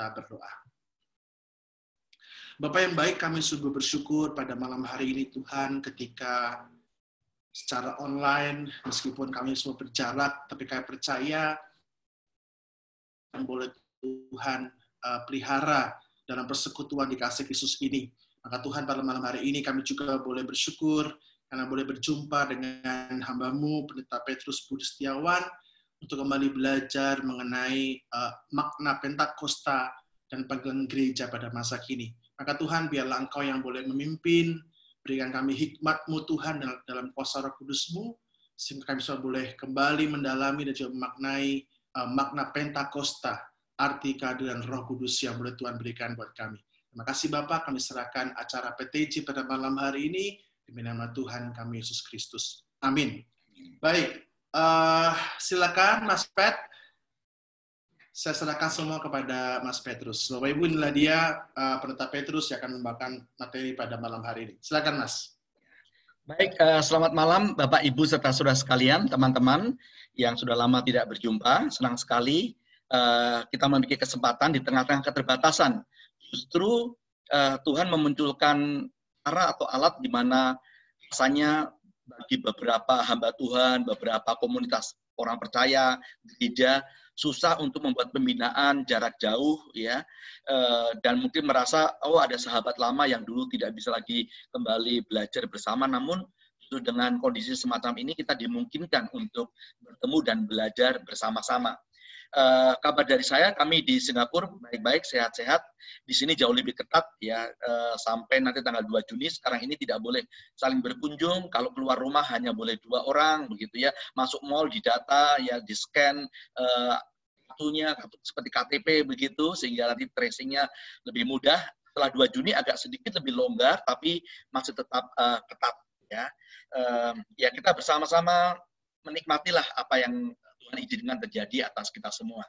kita berdoa. Bapa yang baik, kami sungguh bersyukur pada malam hari ini Tuhan, ketika secara online, meskipun kami semua berjarak, tapi kami percaya yang boleh Tuhan pelihara dalam persekutuan di kasih Kristus ini. Maka Tuhan, pada malam hari ini kami juga boleh bersyukur karena boleh berjumpa dengan hamba-Mu, Pendeta Petrus Budi Setiawan, untuk kembali belajar mengenai makna Pentakosta dan panggilan gereja pada masa kini. Maka Tuhan, biarlah Engkau yang boleh memimpin, berikan kami hikmat-Mu Tuhan dalam kuasa Roh Kudus-Mu, sehingga kami bisa boleh kembali mendalami dan juga memaknai makna Pentakosta, arti kehadiran Roh Kudus yang boleh Tuhan berikan buat kami. Terima kasih Bapak, kami serahkan acara PTJ pada malam hari ini, demi nama Tuhan kami Yesus Kristus. Amin. Baik, silakan Mas Pet. Saya serahkan semua kepada Mas Petrus. Bapak Ibu, inilah dia Pendeta Petrus yang akan membawakan materi pada malam hari ini. Silakan Mas. Baik, selamat malam Bapak Ibu serta saudara sekalian, teman-teman yang sudah lama tidak berjumpa. Senang sekali kita memiliki kesempatan di tengah-tengah keterbatasan. Justru Tuhan memunculkan cara atau alat di mana rasanya bagi beberapa hamba Tuhan, beberapa komunitas orang percaya, gereja, susah untuk membuat pembinaan jarak jauh, ya, dan mungkin merasa, oh ada sahabat lama yang dulu tidak bisa lagi kembali belajar bersama, namun dengan kondisi semacam ini kita dimungkinkan untuk bertemu dan belajar bersama-sama. Kabar dari saya, kami di Singapura baik-baik, sehat-sehat. Di sini jauh lebih ketat ya, sampai nanti tanggal 2 Juni. Sekarang ini tidak boleh saling berkunjung. Kalau keluar rumah hanya boleh 2 orang, begitu ya. Masuk mall didata, ya di scan kartunya seperti KTP begitu, sehingga nanti tracingnya lebih mudah. Setelah 2 Juni agak sedikit lebih longgar, tapi masih tetap ketat ya. Ya kita bersama-sama menikmatilah apa yang Tuhan izinkan terjadi atas kita semua.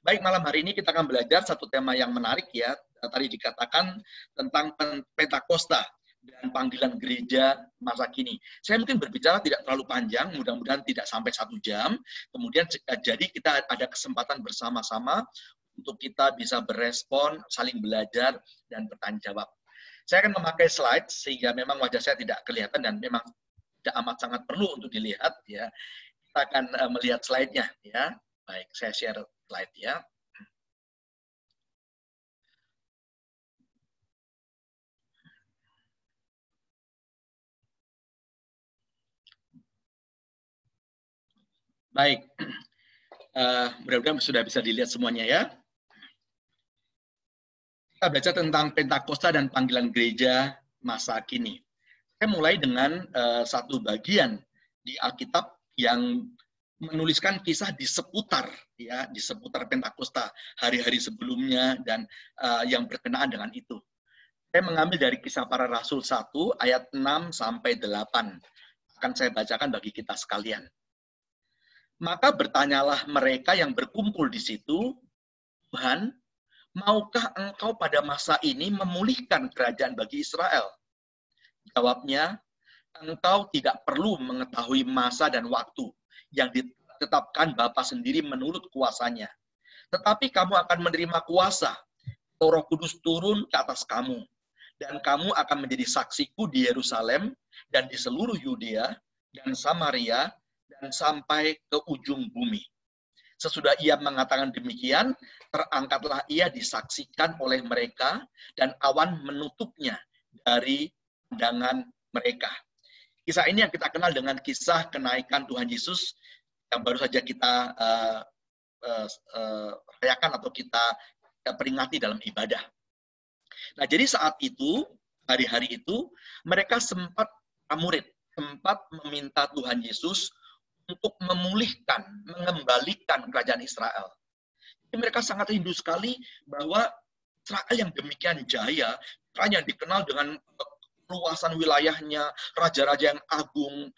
Baik, malam hari ini kita akan belajar satu tema yang menarik ya. Tadi dikatakan tentang Pentakosta dan panggilan gereja masa kini. Saya mungkin berbicara tidak terlalu panjang, mudah-mudahan tidak sampai 1 jam. Kemudian jadi kita ada kesempatan bersama-sama untuk kita bisa berespon, saling belajar, dan bertanya jawab. Saya akan memakai slide sehingga memang wajah saya tidak kelihatan dan memang tidak amat sangat perlu untuk dilihat ya. Kita akan melihat slide-nya ya. Baik, saya share slide ya. Baik, mudah-mudahan sudah bisa dilihat semuanya ya. Kita belajar tentang Pentakosta dan panggilan gereja masa kini. Saya mulai dengan satu bagian di Alkitab yang menuliskan kisah di seputar Pentakosta, hari-hari sebelumnya dan yang berkenaan dengan itu. Saya mengambil dari Kisah Para Rasul 1 ayat 6 sampai 8. Akan saya bacakan bagi kita sekalian. Maka bertanyalah mereka yang berkumpul di situ, Tuhan, maukah Engkau pada masa ini memulihkan kerajaan bagi Israel? Jawabnya, Engkau tidak perlu mengetahui masa dan waktu yang ditetapkan Bapa sendiri menurut kuasanya. Tetapi kamu akan menerima kuasa, Roh Kudus turun ke atas kamu, dan kamu akan menjadi saksiku di Yerusalem dan di seluruh Yudea dan Samaria dan sampai ke ujung bumi. Sesudah ia mengatakan demikian, terangkatlah ia disaksikan oleh mereka dan awan menutupnya dari pandangan mereka. Kisah ini yang kita kenal dengan kisah kenaikan Tuhan Yesus yang baru saja kita rayakan atau kita peringati dalam ibadah. Nah, jadi saat itu, hari-hari itu, mereka sempat meminta Tuhan Yesus untuk memulihkan, mengembalikan kerajaan Israel. Jadi mereka sangat rindu sekali bahwa Israel yang demikian jaya, Israel yang dikenal dengan luasan wilayahnya, raja-raja yang agung,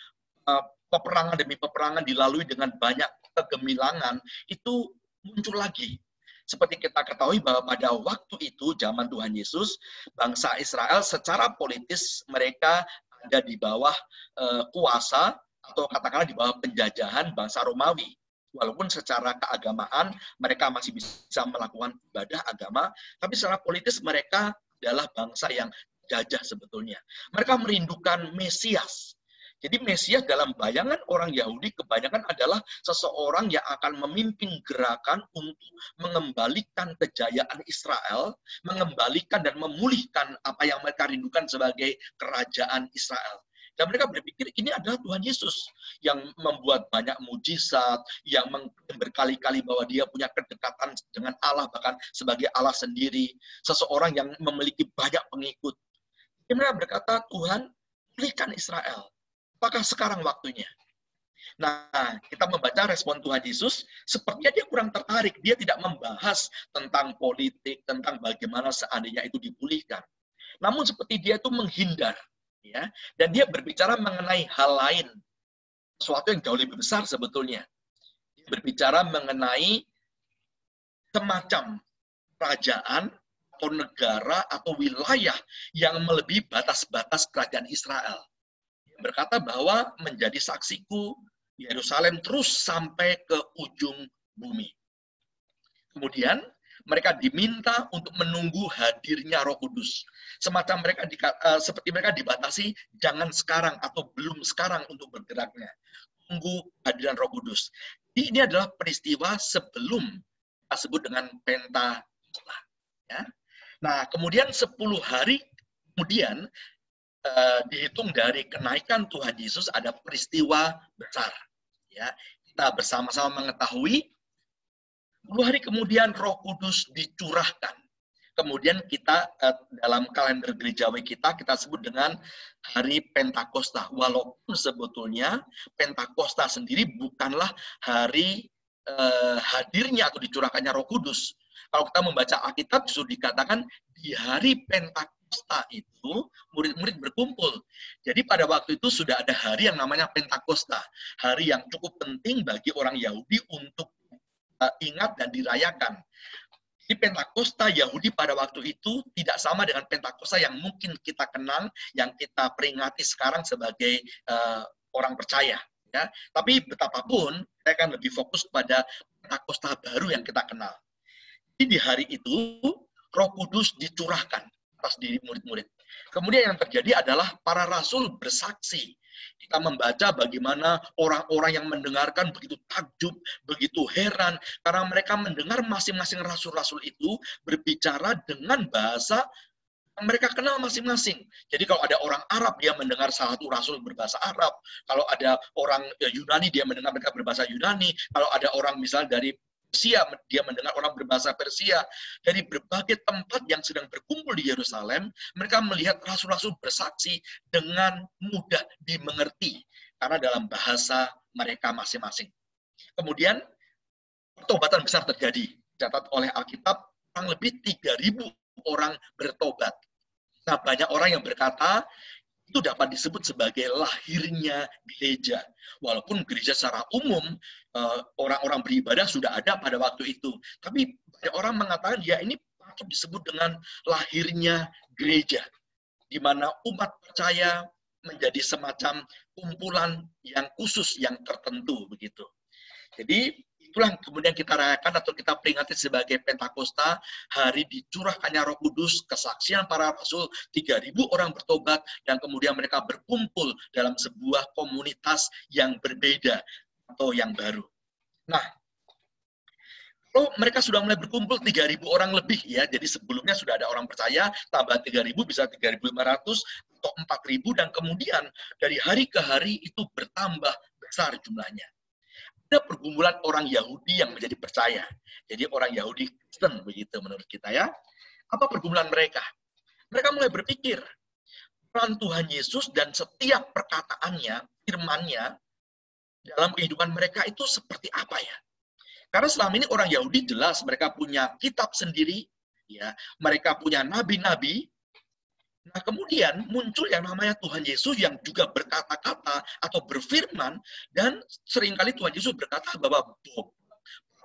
peperangan demi peperangan dilalui dengan banyak kegemilangan, itu muncul lagi. Seperti kita ketahui bahwa pada waktu itu, zaman Tuhan Yesus, bangsa Israel secara politis mereka ada di bawah kuasa, atau katakanlah di bawah penjajahan bangsa Romawi. Walaupun secara keagamaan mereka masih bisa melakukan ibadah agama, tapi secara politis mereka adalah bangsa yang jajah sebetulnya. Mereka merindukan Mesias. Jadi Mesias dalam bayangan orang Yahudi kebanyakan adalah seseorang yang akan memimpin gerakan untuk mengembalikan kejayaan Israel, mengembalikan dan memulihkan apa yang mereka rindukan sebagai kerajaan Israel. Dan mereka berpikir ini adalah Tuhan Yesus yang membuat banyak mujizat, yang berkali-kali bahwa dia punya kedekatan dengan Allah, bahkan sebagai Allah sendiri. Seseorang yang memiliki banyak pengikut. Jadi mereka berkata, Tuhan, pulihkan Israel. Apakah sekarang waktunya? Nah, kita membaca respon Tuhan Yesus, sepertinya dia kurang tertarik. Dia tidak membahas tentang politik, tentang bagaimana seandainya itu dipulihkan. Namun seperti dia itu menghindar. Ya, dan dia berbicara mengenai hal lain, sesuatu yang jauh lebih besar sebetulnya. Dia berbicara mengenai semacam kerajaan atau negara atau wilayah yang melebihi batas-batas kerajaan Israel. Dia berkata bahwa menjadi saksiku Yerusalem terus sampai ke ujung bumi. Kemudian mereka diminta untuk menunggu hadirnya Roh Kudus. Semacam mereka seperti mereka dibatasi, jangan sekarang atau belum sekarang untuk bergeraknya. Tunggu kehadiran Roh Kudus. Ini adalah peristiwa sebelum kita sebut dengan Pentakosta. Ya. Nah, kemudian 10 hari kemudian dihitung dari kenaikan Tuhan Yesus ada peristiwa besar. Ya, kita bersama-sama mengetahui 10 hari kemudian Roh Kudus dicurahkan. Kemudian kita dalam kalender gerejawi kita sebut dengan hari Pentakosta. Walaupun sebetulnya Pentakosta sendiri bukanlah hari hadirnya atau dicurahkannya Roh Kudus. Kalau kita membaca Alkitab justru dikatakan di hari Pentakosta itu murid-murid berkumpul. Jadi pada waktu itu sudah ada hari yang namanya Pentakosta. Hari yang cukup penting bagi orang Yahudi untuk ingat dan dirayakan. Di Pentakosta Yahudi pada waktu itu tidak sama dengan Pentakosta yang mungkin kita kenal, yang kita peringati sekarang sebagai orang percaya. Ya. Tapi betapapun, saya akan lebih fokus pada Pentakosta baru yang kita kenal. Jadi di hari itu, Roh Kudus dicurahkan atas diri murid-murid. Kemudian yang terjadi adalah para rasul bersaksi. Kita membaca bagaimana orang-orang yang mendengarkan begitu takjub, begitu heran, karena mereka mendengar masing-masing rasul-rasul itu berbicara dengan bahasa yang mereka kenal masing-masing. Jadi kalau ada orang Arab, dia mendengar salah satu rasul berbahasa Arab. Kalau ada orang Yunani, dia mendengar mereka berbahasa Yunani. Kalau ada orang misalnya dari Persia, dia mendengar orang berbahasa Persia. Dari berbagai tempat yang sedang berkumpul di Yerusalem, mereka melihat rasul-rasul bersaksi dengan mudah dimengerti, karena dalam bahasa mereka masing-masing. Kemudian, pertobatan besar terjadi. Dicatat oleh Alkitab, kurang lebih 3.000 orang bertobat. Nah, banyak orang yang berkata, itu dapat disebut sebagai lahirnya gereja. Walaupun gereja secara umum, orang-orang beribadah sudah ada pada waktu itu. Tapi banyak orang mengatakan, ya ini patut disebut dengan lahirnya gereja. Di mana umat percaya menjadi semacam kumpulan yang khusus, yang tertentu. Begitu. Jadi, itulah yang kemudian kita rayakan atau kita peringati sebagai Pentakosta, hari dicurahkannya Roh Kudus, kesaksian para rasul, 3.000 orang bertobat, dan kemudian mereka berkumpul dalam sebuah komunitas yang berbeda atau yang baru. Nah, kalau mereka sudah mulai berkumpul 3.000 orang lebih ya, jadi sebelumnya sudah ada orang percaya, tambah 3.000 bisa 3.500 atau 4.000, dan kemudian dari hari ke hari itu bertambah besar jumlahnya. Ada pergumulan orang Yahudi yang menjadi percaya. Jadi orang Yahudi Kristen begitu menurut kita ya. Apa pergumulan mereka? Mereka mulai berpikir, peran Tuhan Yesus dan setiap perkataannya, firman-Nya dalam kehidupan mereka itu seperti apa ya? Karena selama ini orang Yahudi jelas mereka punya kitab sendiri, ya, mereka punya nabi-nabi. Nah, kemudian muncul yang namanya Tuhan Yesus yang juga berkata-kata atau berfirman, dan seringkali Tuhan Yesus berkata bahwa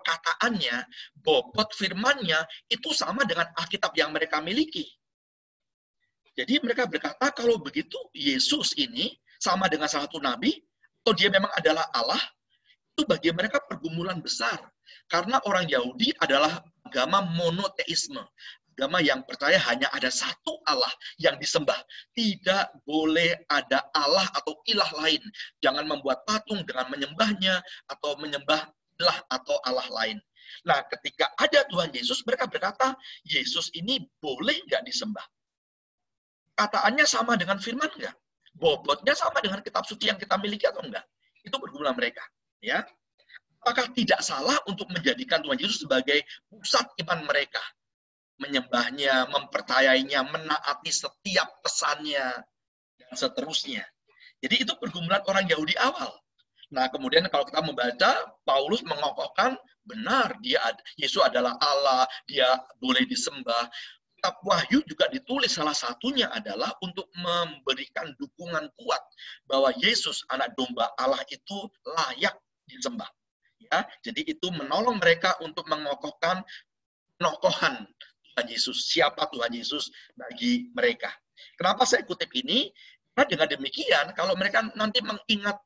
perkataannya, bobot firman-Nya itu sama dengan Alkitab yang mereka miliki. Jadi mereka berkata kalau begitu Yesus ini sama dengan salah satu nabi, atau dia memang adalah Allah, itu bagi mereka pergumulan besar. Karena orang Yahudi adalah agama monoteisme. Agama yang percaya hanya ada satu Allah yang disembah. Tidak boleh ada Allah atau ilah lain. Jangan membuat patung dengan menyembahnya atau menyembah ilah atau Allah lain. Nah, ketika ada Tuhan Yesus, mereka berkata, Yesus ini boleh nggak disembah? Kataannya sama dengan firman nggak? Bobotnya sama dengan kitab suci yang kita miliki atau enggak? Itu pergumulan mereka. Ya, apakah tidak salah untuk menjadikan Tuhan Yesus sebagai pusat iman mereka? Menyembahnya, mempercayainya, menaati setiap pesannya, dan seterusnya. Jadi itu pergumulan orang Yahudi awal. Nah, kemudian kalau kita membaca, Paulus mengokohkan, benar, Yesus adalah Allah, dia boleh disembah. Kitab Wahyu juga ditulis salah satunya adalah untuk memberikan dukungan kuat bahwa Yesus, anak domba Allah itu layak disembah. Ya, jadi itu menolong mereka untuk mengokohkan penokohan Tuhan Yesus, siapa Tuhan Yesus bagi mereka. Kenapa saya kutip ini? Karena dengan demikian, kalau mereka nanti mengingat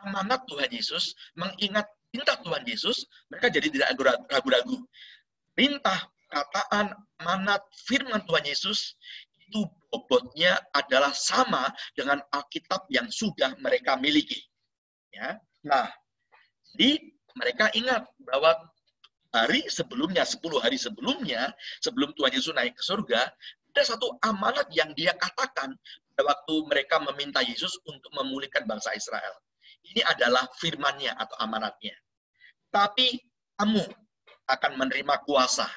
amanat Tuhan Yesus, mengingat perintah Tuhan Yesus, mereka jadi tidak ragu-ragu. Perintah, perkataan, amanat, firman Tuhan Yesus, itu bobotnya adalah sama dengan Alkitab yang sudah mereka miliki. Ya. Nah, jadi mereka ingat bahwa hari sebelumnya, 10 hari sebelumnya, sebelum Tuhan Yesus naik ke surga, ada satu amanat yang dia katakan pada waktu mereka meminta Yesus untuk memulihkan bangsa Israel. Ini adalah firman-Nya atau amanatnya. Tapi kamu akan menerima kuasa.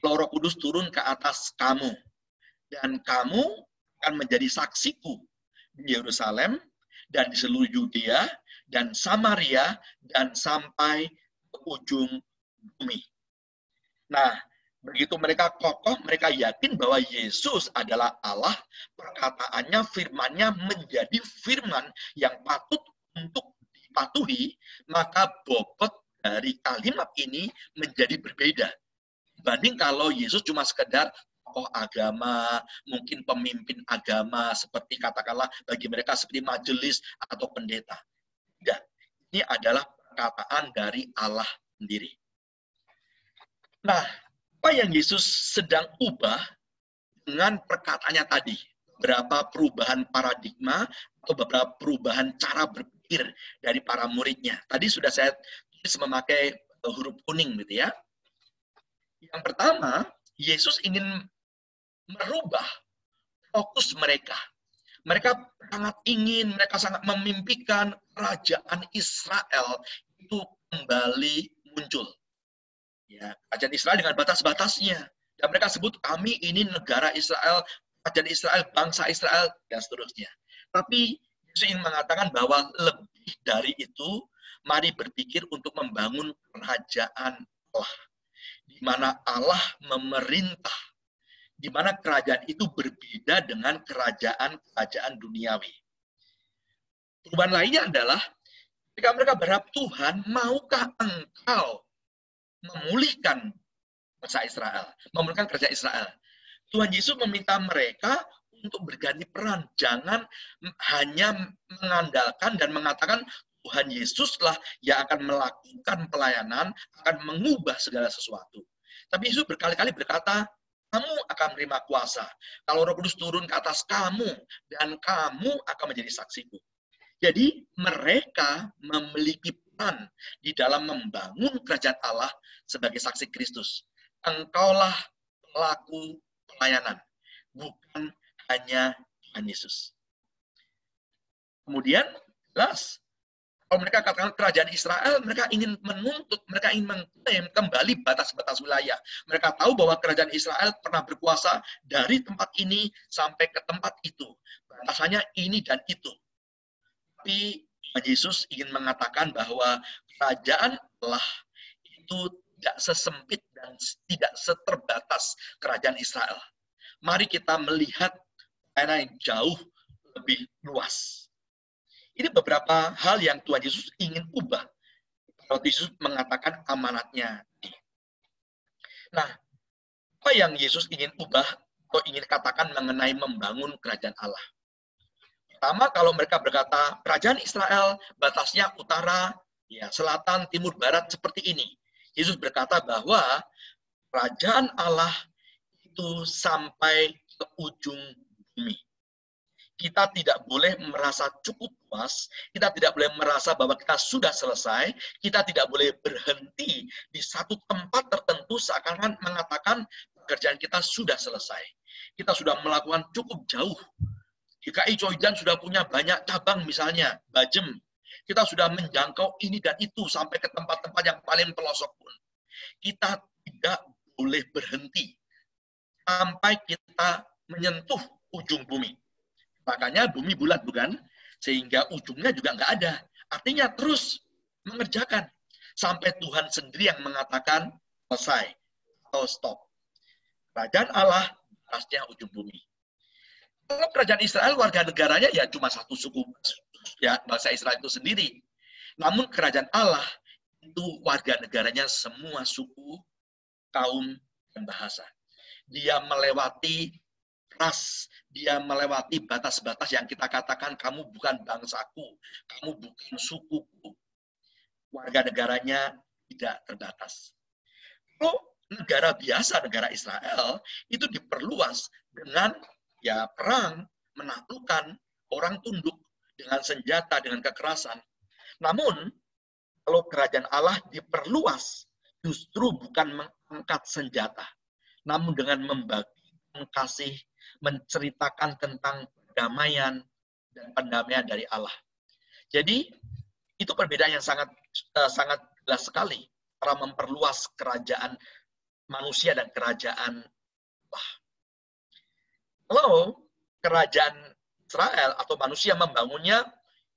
Roh Kudus turun ke atas kamu. Dan kamu akan menjadi saksiku di Yerusalem, dan di seluruh Yudea, dan Samaria, dan sampai ke ujung bumi. Nah, begitu mereka kokoh, mereka yakin bahwa Yesus adalah Allah, perkataannya, firman-Nya menjadi firman yang patut untuk dipatuhi, maka bobot dari kalimat ini menjadi berbeda. Dibanding kalau Yesus cuma sekedar tokoh agama, mungkin pemimpin agama, seperti katakanlah bagi mereka seperti majelis atau pendeta. Tidak, ini adalah perkataan dari Allah sendiri. Nah, apa yang Yesus sedang ubah dengan perkataannya tadi? Beberapa perubahan paradigma atau beberapa perubahan cara berpikir dari para muridnya. Tadi sudah saya tulis memakai huruf kuning gitu ya. Yang pertama, Yesus ingin merubah fokus mereka. Mereka sangat memimpikan kerajaan Israel itu kembali muncul. Ya, kerajaan Israel dengan batas-batasnya. Dan mereka sebut, kami ini negara Israel, kerajaan Israel, bangsa Israel, dan seterusnya. Tapi Yesus ingin mengatakan bahwa lebih dari itu, mari berpikir untuk membangun kerajaan Allah. Di mana Allah memerintah. Di mana kerajaan itu berbeda dengan kerajaan-kerajaan duniawi. Perubahan lainnya adalah, ketika mereka berharap, Tuhan, maukah engkau memulihkan bangsa Israel, memulihkan kerajaan Israel. Tuhan Yesus meminta mereka untuk berganti peran. Jangan hanya mengandalkan dan mengatakan Tuhan Yesuslah yang akan melakukan pelayanan, akan mengubah segala sesuatu. Tapi Yesus berkali-kali berkata, kamu akan menerima kuasa. Kalau Roh Kudus turun ke atas kamu, dan kamu akan menjadi saksiku. Jadi mereka memiliki peran di dalam membangun kerajaan Allah sebagai saksi Kristus. Engkaulah pelaku pelayanan, bukan hanya Tuhan Yesus. Kemudian, jelas, kalau mereka katakan kerajaan Israel, mereka ingin menuntut, mereka ingin mengklaim kembali batas-batas wilayah. Mereka tahu bahwa kerajaan Israel pernah berkuasa dari tempat ini sampai ke tempat itu. Batasannya ini dan itu. Tapi Tuhan Yesus ingin mengatakan bahwa kerajaan Allah itu tidak sesempit dan tidak seterbatas kerajaan Israel. Mari kita melihat pelayanan yang jauh lebih luas. Ini beberapa hal yang Tuhan Yesus ingin ubah. Tuhan Yesus mengatakan amanatnya. Nah, apa yang Yesus ingin ubah atau ingin katakan mengenai membangun kerajaan Allah? Pertama, kalau mereka berkata, kerajaan Israel batasnya utara, Ya, selatan, timur, barat seperti ini. Yesus berkata bahwa kerajaan Allah itu sampai ke ujung bumi. Kita tidak boleh merasa cukup puas, kita tidak boleh merasa bahwa kita sudah selesai, kita tidak boleh berhenti di satu tempat tertentu seakan-akan mengatakan pekerjaan kita sudah selesai. Kita sudah melakukan cukup jauh. GKI Coidan sudah punya banyak cabang misalnya, Bajem. Kita sudah menjangkau ini dan itu sampai ke tempat-tempat yang paling pelosok pun. Kita tidak boleh berhenti sampai kita menyentuh ujung bumi. Makanya bumi bulat, bukan? Sehingga ujungnya juga nggak ada. Artinya terus mengerjakan. Sampai Tuhan sendiri yang mengatakan selesai atau stop. Kerajaan Allah, atasnya ujung bumi. Kalau kerajaan Israel, warga negaranya ya cuma satu suku, ya bangsa Israel itu sendiri. Namun kerajaan Allah itu warga negaranya semua suku, kaum, dan bahasa. Dia melewati ras, dia melewati batas-batas yang kita katakan kamu bukan bangsaku, kamu bukan sukuku. Warga negaranya tidak terbatas. Kalau negara biasa, negara Israel, itu diperluas dengan ya perang, menaklukkan, orang tunduk dengan senjata, dengan kekerasan. Namun, kalau kerajaan Allah diperluas, justru bukan mengangkat senjata, namun dengan membagikan kasih, menceritakan tentang perdamaian dan pendamaian dari Allah. Jadi, itu perbedaan yang sangat jelas sekali cara memperluas kerajaan manusia dan kerajaan Allah. Kalau kerajaan Israel atau manusia membangunnya,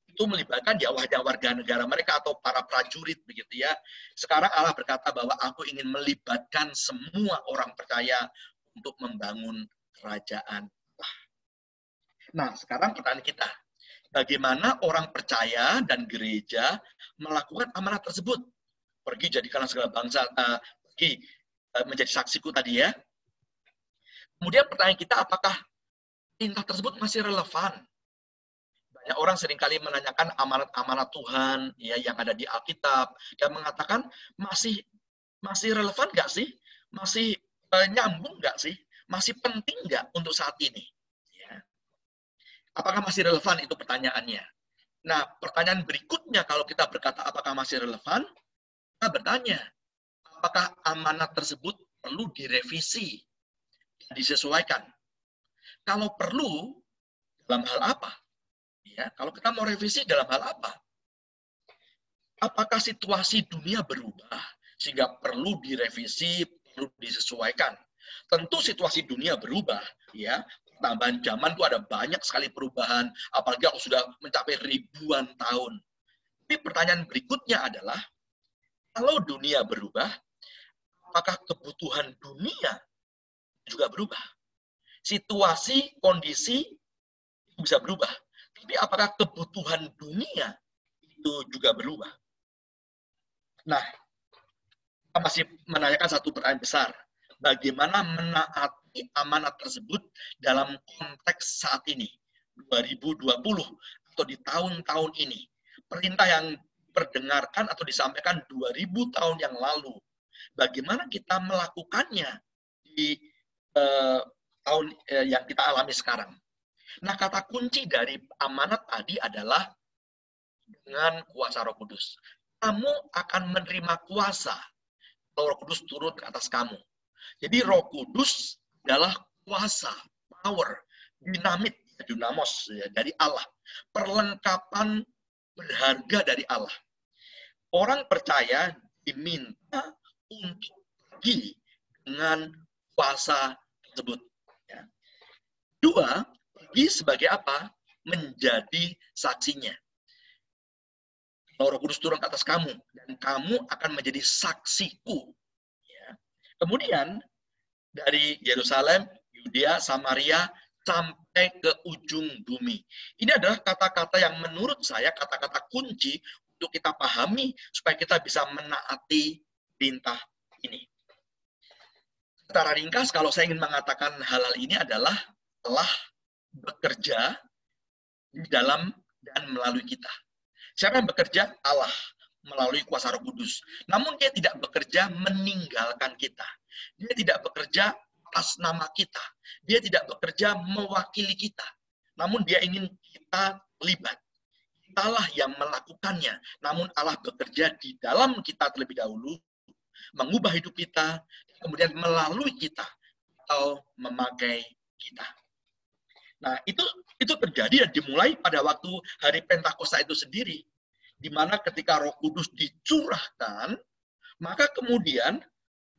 itu melibatkan ya warga negara mereka atau para prajurit begitu ya. Sekarang Allah berkata bahwa aku ingin melibatkan semua orang percaya untuk membangun kerajaan Allah. Nah, sekarang pertanyaan kita, bagaimana orang percaya dan gereja melakukan amanat tersebut? Pergi jadikanlah segala bangsa, pergi menjadi saksiku tadi ya. Kemudian pertanyaan kita, apakah perintah tersebut masih relevan? Banyak orang seringkali menanyakan amanat-amanat Tuhan ya yang ada di Alkitab dan mengatakan masih relevan nggak sih? Masih nyambung nggak sih? Masih penting nggak untuk saat ini? Ya. Apakah masih relevan? Itu pertanyaannya. Nah, pertanyaan berikutnya kalau kita berkata apakah masih relevan, kita bertanya, apakah amanat tersebut perlu direvisi, disesuaikan? Kalau perlu, dalam hal apa? Ya, kalau kita mau revisi dalam hal apa? Apakah situasi dunia berubah sehingga perlu direvisi, perlu disesuaikan? Tentu situasi dunia berubah, ya. Tambahan zaman itu ada banyak sekali perubahan, apalagi kalau sudah mencapai ribuan tahun. Tapi pertanyaan berikutnya adalah, kalau dunia berubah, apakah kebutuhan dunia juga berubah? Situasi, kondisi bisa berubah. Tapi apakah kebutuhan dunia itu juga berubah? Nah, kita masih menanyakan satu pertanyaan besar. Bagaimana menaati amanat tersebut dalam konteks saat ini, 2020, atau di tahun-tahun ini? Perintah yang diperdengarkan atau disampaikan 2000 tahun yang lalu. Bagaimana kita melakukannya di tahun yang kita alami sekarang? Nah, kata kunci dari amanat tadi adalah dengan kuasa Roh Kudus. Kamu akan menerima kuasa kalau Roh Kudus turun ke atas kamu. Jadi Roh Kudus adalah kuasa, power, dinamit, dunamos dari Allah. Perlengkapan berharga dari Allah. Orang percaya diminta untuk pergi dengan kuasa tersebut. Dua, pergi sebagai apa? Menjadi saksinya. Roh Kudus turun ke atas kamu, dan kamu akan menjadi saksiku. Ya. Kemudian, dari Yerusalem, Yudea, Samaria, sampai ke ujung bumi. Ini adalah kata-kata yang menurut saya, kata-kata kunci untuk kita pahami, supaya kita bisa menaati perintah ini. Secara ringkas, kalau saya ingin mengatakan hal-hal ini adalah telah bekerja di dalam dan melalui kita. Siapa yang bekerja? Allah. melalui kuasa Roh Kudus. Namun dia tidak bekerja meninggalkan kita. Dia tidak bekerja atas nama kita. Dia tidak bekerja mewakili kita. Namun dia ingin kita terlibat. Kitalah yang melakukannya. Namun Allah bekerja di dalam kita terlebih dahulu, mengubah hidup kita, kemudian melalui kita atau memakai kita. Nah, itu terjadi dan dimulai pada waktu hari Pentakosta itu sendiri, di mana ketika Roh Kudus dicurahkan, maka kemudian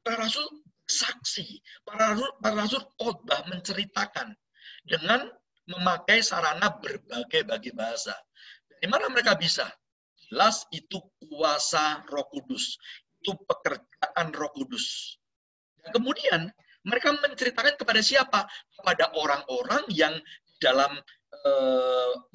para rasul saksi, para rasul khotbah menceritakan dengan memakai sarana berbagai bahasa. Dari mana mereka bisa? Jelas itu kuasa Roh Kudus, itu pekerjaan Roh Kudus. Dan kemudian mereka menceritakan kepada siapa? Kepada orang-orang yang dalam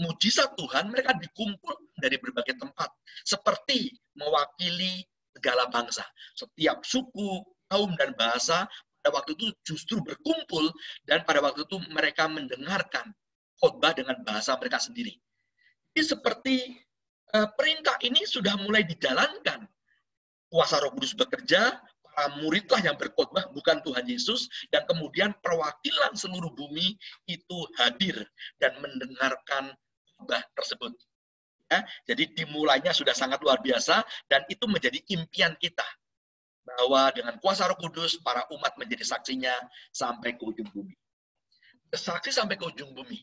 mujizat Tuhan, mereka dikumpul dari berbagai tempat. Seperti mewakili segala bangsa. Setiap suku, kaum, dan bahasa pada waktu itu justru berkumpul, dan pada waktu itu mereka mendengarkan khotbah dengan bahasa mereka sendiri. Jadi seperti perintah ini sudah mulai dijalankan. Kuasa Roh Kudus bekerja, para muridlah yang berkhotbah, bukan Tuhan Yesus, dan kemudian perwakilan seluruh bumi itu hadir dan mendengarkan khotbah tersebut. Ya, jadi dimulainya sudah sangat luar biasa, dan itu menjadi impian kita, bahwa dengan kuasa Roh Kudus, para umat menjadi saksinya sampai ke ujung bumi. Bersaksi sampai ke ujung bumi.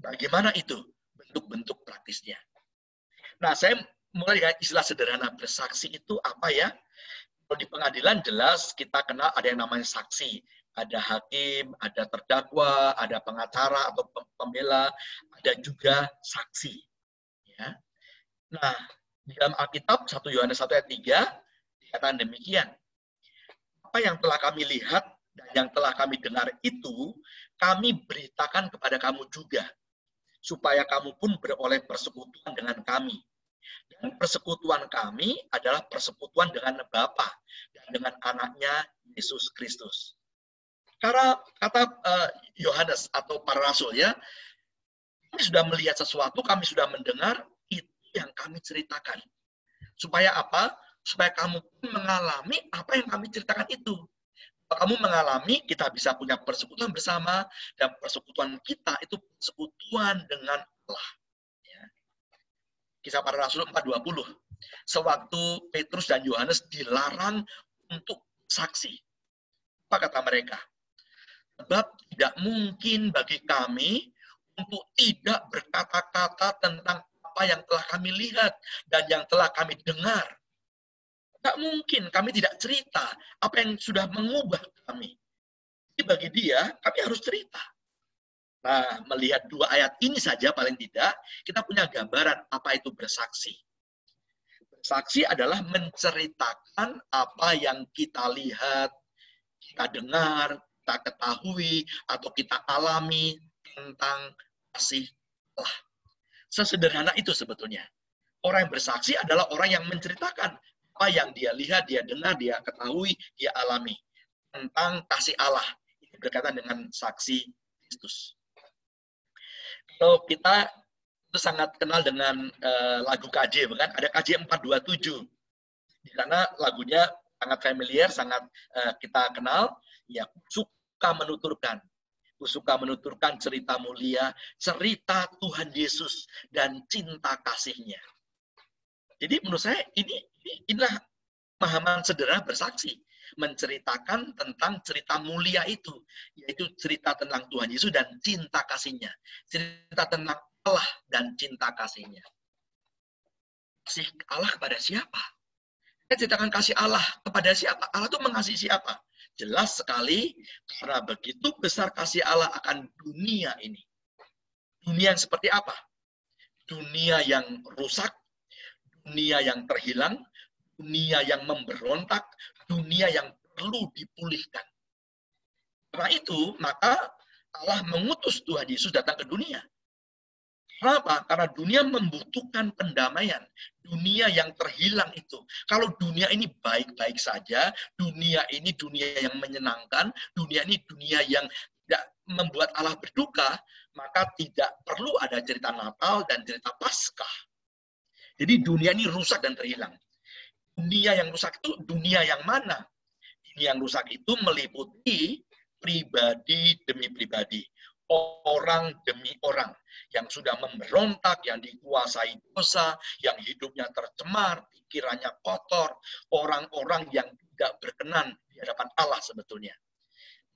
Bagaimana itu bentuk-bentuk praktisnya? Nah, saya mulai dengan istilah sederhana, bersaksi itu apa ya? Kalau di pengadilan jelas kita kenal ada yang namanya saksi. Ada hakim, ada terdakwa, ada pengacara atau pembela, ada juga saksi. Ya. Nah, di dalam Alkitab 1 Yohanes 1 ayat 3 dikatakan demikian. Apa yang telah kami lihat dan yang telah kami dengar itu, kami beritakan kepada kamu juga, supaya kamu pun beroleh persekutuan dengan kami. Dan persekutuan kami adalah persekutuan dengan Bapa dan dengan anaknya Yesus Kristus. Karena kata Yohanes atau para rasul ya, kami sudah melihat sesuatu, kami sudah mendengar, itu yang kami ceritakan. Supaya apa? Supaya kamu pun mengalami apa yang kami ceritakan itu. Kalau kamu mengalami, kita bisa punya persekutuan bersama, dan persekutuan kita itu persekutuan dengan Allah. Kisah Para Rasul 4:20. Sewaktu Petrus dan Yohanes dilarang untuk saksi. Apa kata mereka? Sebab tidak mungkin bagi kami untuk tidak berkata-kata tentang apa yang telah kami lihat dan yang telah kami dengar. Tidak mungkin kami tidak cerita apa yang sudah mengubah kami. Jadi bagi dia, kami harus cerita. Nah, melihat dua ayat ini saja paling tidak, kita punya gambaran apa itu bersaksi. Bersaksi adalah menceritakan apa yang kita lihat, kita dengar, kita ketahui, atau kita alami tentang kasih Allah. Sesederhana itu sebetulnya. Orang yang bersaksi adalah orang yang menceritakan apa yang dia lihat, dia dengar, dia ketahui, dia alami tentang kasih Allah. Ini berkaitan dengan saksi Kristus. Kalau kita itu sangat kenal dengan lagu KJ, kan? Ada KJ 427. Di sana lagunya sangat familiar, sangat kita kenal. Ya, suka menuturkan. Suka menuturkan cerita mulia, cerita Tuhan Yesus dan cinta kasih-Nya. Jadi menurut saya inilah pemahaman sederhana bersaksi. Menceritakan tentang cerita mulia itu, yaitu cerita tentang Tuhan Yesus dan cinta kasih-Nya. Cerita tentang Allah dan cinta kasih-Nya. Kasih Allah kepada siapa? Kita ceritakan kasih Allah kepada siapa? Allah itu mengasihi siapa? Jelas sekali, karena begitu besar kasih Allah akan dunia ini. Dunia yang seperti apa? Dunia yang rusak, dunia yang terhilang, dunia yang memberontak, dunia yang perlu dipulihkan. Karena itu, maka Allah mengutus Tuhan Yesus datang ke dunia. Kenapa? Karena dunia membutuhkan pendamaian. Dunia yang terhilang itu. Kalau dunia ini baik-baik saja, dunia ini dunia yang menyenangkan, dunia ini dunia yang tidak membuat Allah berduka, maka tidak perlu ada cerita Natal dan cerita Paskah. Jadi dunia ini rusak dan terhilang. dunia yang rusak itu dunia yang mana? Dunia yang rusak itu meliputi pribadi demi pribadi, orang demi orang, yang sudah memberontak, yang dikuasai dosa, yang hidupnya tercemar, pikirannya kotor, orang-orang yang tidak berkenan di hadapan Allah sebetulnya.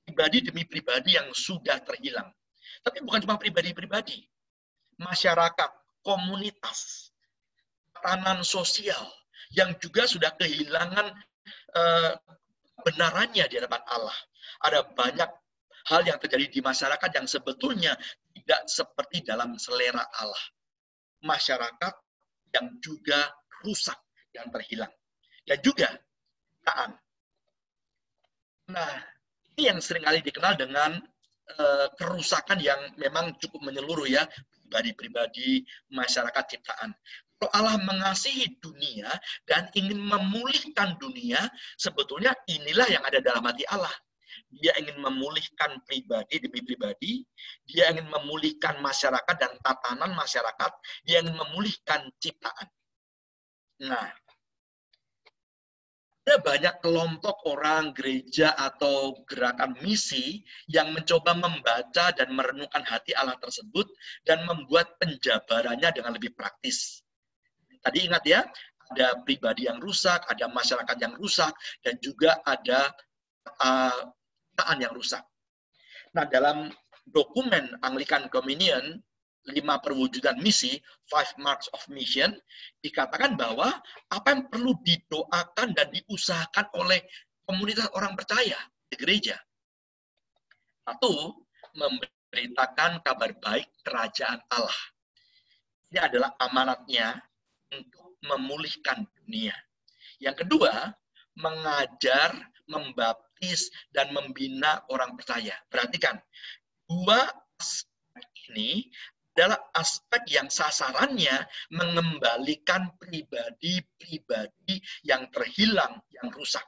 Pribadi demi pribadi yang sudah terhilang. Tapi bukan cuma pribadi-pribadi, masyarakat, komunitas, tatanan sosial, yang juga sudah kehilangan kebenarannya di hadapan Allah. Ada banyak hal yang terjadi di masyarakat yang sebetulnya tidak seperti dalam selera Allah. Masyarakat yang juga rusak dan terhilang. Dan juga keadaan. Nah, ini yang seringkali dikenal dengan kerusakan yang memang cukup menyeluruh ya, pribadi-pribadi, masyarakat ciptaan. Kalau Allah mengasihi dunia dan ingin memulihkan dunia, sebetulnya inilah yang ada dalam hati Allah. Dia ingin memulihkan pribadi demi pribadi, dia ingin memulihkan masyarakat dan tatanan masyarakat, dia ingin memulihkan ciptaan. Nah, ada banyak kelompok orang, gereja, atau gerakan misi yang mencoba membaca dan merenungkan hati Allah tersebut dan membuat penjabarannya dengan lebih praktis. Tadi ingat ya, ada pribadi yang rusak, ada masyarakat yang rusak, dan juga ada ciptaan yang rusak. Nah, dalam dokumen Anglican Communion, 5 perwujudan misi, 5 marks of mission, dikatakan bahwa apa yang perlu didoakan dan diusahakan oleh komunitas orang percaya di gereja. Satu, memberitakan kabar baik kerajaan Allah. Ini adalah amanatnya untuk memulihkan dunia. Yang kedua, mengajar, membaptis, dan membina orang percaya. Perhatikan, 2 aspek ini adalah aspek yang sasarannya mengembalikan pribadi-pribadi yang terhilang, yang rusak.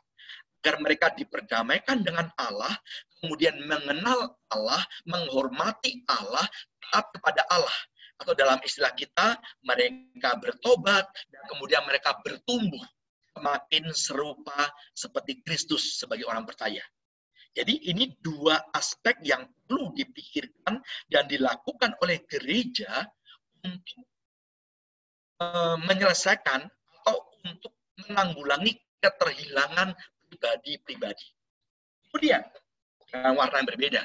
Agar mereka diperdamaikan dengan Allah, kemudian mengenal Allah, menghormati Allah, taat kepada Allah. Atau dalam istilah kita, mereka bertobat, dan kemudian mereka bertumbuh, semakin serupa seperti Kristus sebagai orang percaya. Jadi ini 2 aspek yang perlu dipikirkan dan dilakukan oleh gereja untuk menyelesaikan atau untuk menanggulangi keterhilangan pribadi-pribadi. Kemudian, dengan warna yang berbeda,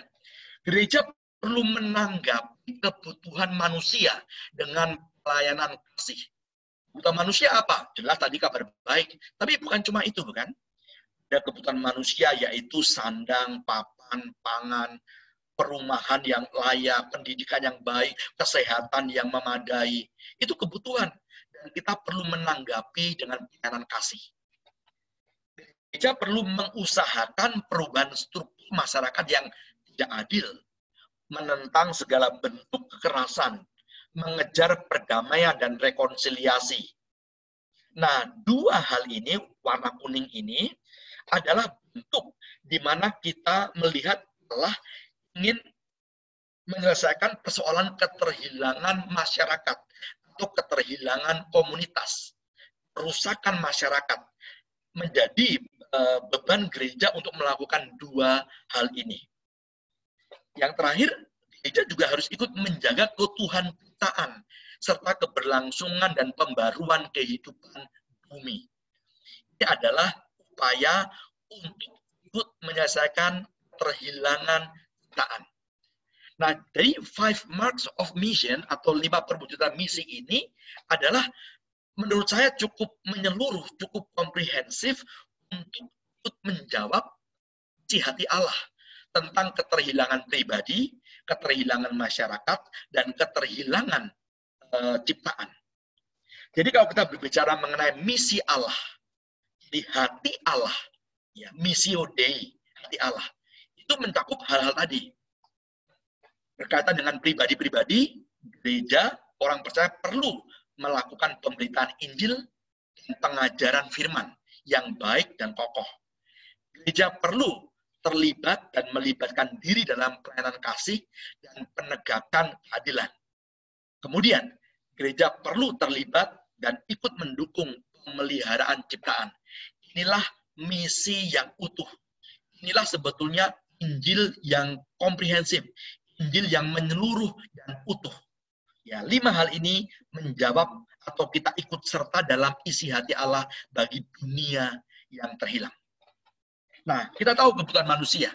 gereja perlu menanggapi kebutuhan manusia dengan pelayanan kasih. Kebutuhan manusia apa? Jelas tadi kabar baik, tapi bukan cuma itu, bukan? Ada kebutuhan manusia yaitu sandang, papan, pangan, perumahan yang layak, pendidikan yang baik, kesehatan yang memadai. Itu kebutuhan. Dan kita perlu menanggapi dengan pelayanan kasih. Gereja perlu mengusahakan perubahan struktur masyarakat yang tidak adil, menentang segala bentuk kekerasan, mengejar perdamaian dan rekonsiliasi. Nah, 2 hal ini, warna kuning ini, adalah bentuk di mana kita melihat Allah ingin menyelesaikan persoalan keterhilangan masyarakat atau keterhilangan komunitas, kerusakan masyarakat. Menjadi beban gereja untuk melakukan 2 hal ini. Yang terakhir, gereja juga harus ikut menjaga keutuhan ciptaan serta keberlangsungan dan pembaruan kehidupan bumi. Ini adalah upaya untuk ikut menyelesaikan terhilangan ciptaan. Nah, dari 5 marks of mission atau 5 perwujudan misi ini adalah menurut saya cukup menyeluruh, cukup komprehensif untuk ikut menjawab isi hati Allah tentang keterhilangan pribadi, keterhilangan masyarakat, dan keterhilangan ciptaan. Jadi kalau kita berbicara mengenai misi Allah, di hati Allah, ya, missio Dei, hati Allah, itu mencakup hal-hal tadi. Berkaitan dengan pribadi-pribadi, gereja, orang percaya perlu melakukan pemberitaan Injil dan pengajaran firman yang baik dan kokoh. Gereja perlu terlibat dan melibatkan diri dalam pelayanan kasih dan penegakan keadilan. Kemudian, gereja perlu terlibat dan ikut mendukung pemeliharaan ciptaan. Inilah misi yang utuh. Inilah sebetulnya Injil yang komprehensif, Injil yang menyeluruh dan utuh. Ya, 5 hal ini menjawab atau kita ikut serta dalam isi hati Allah bagi dunia yang terhilang. Nah, kita tahu kebutuhan manusia.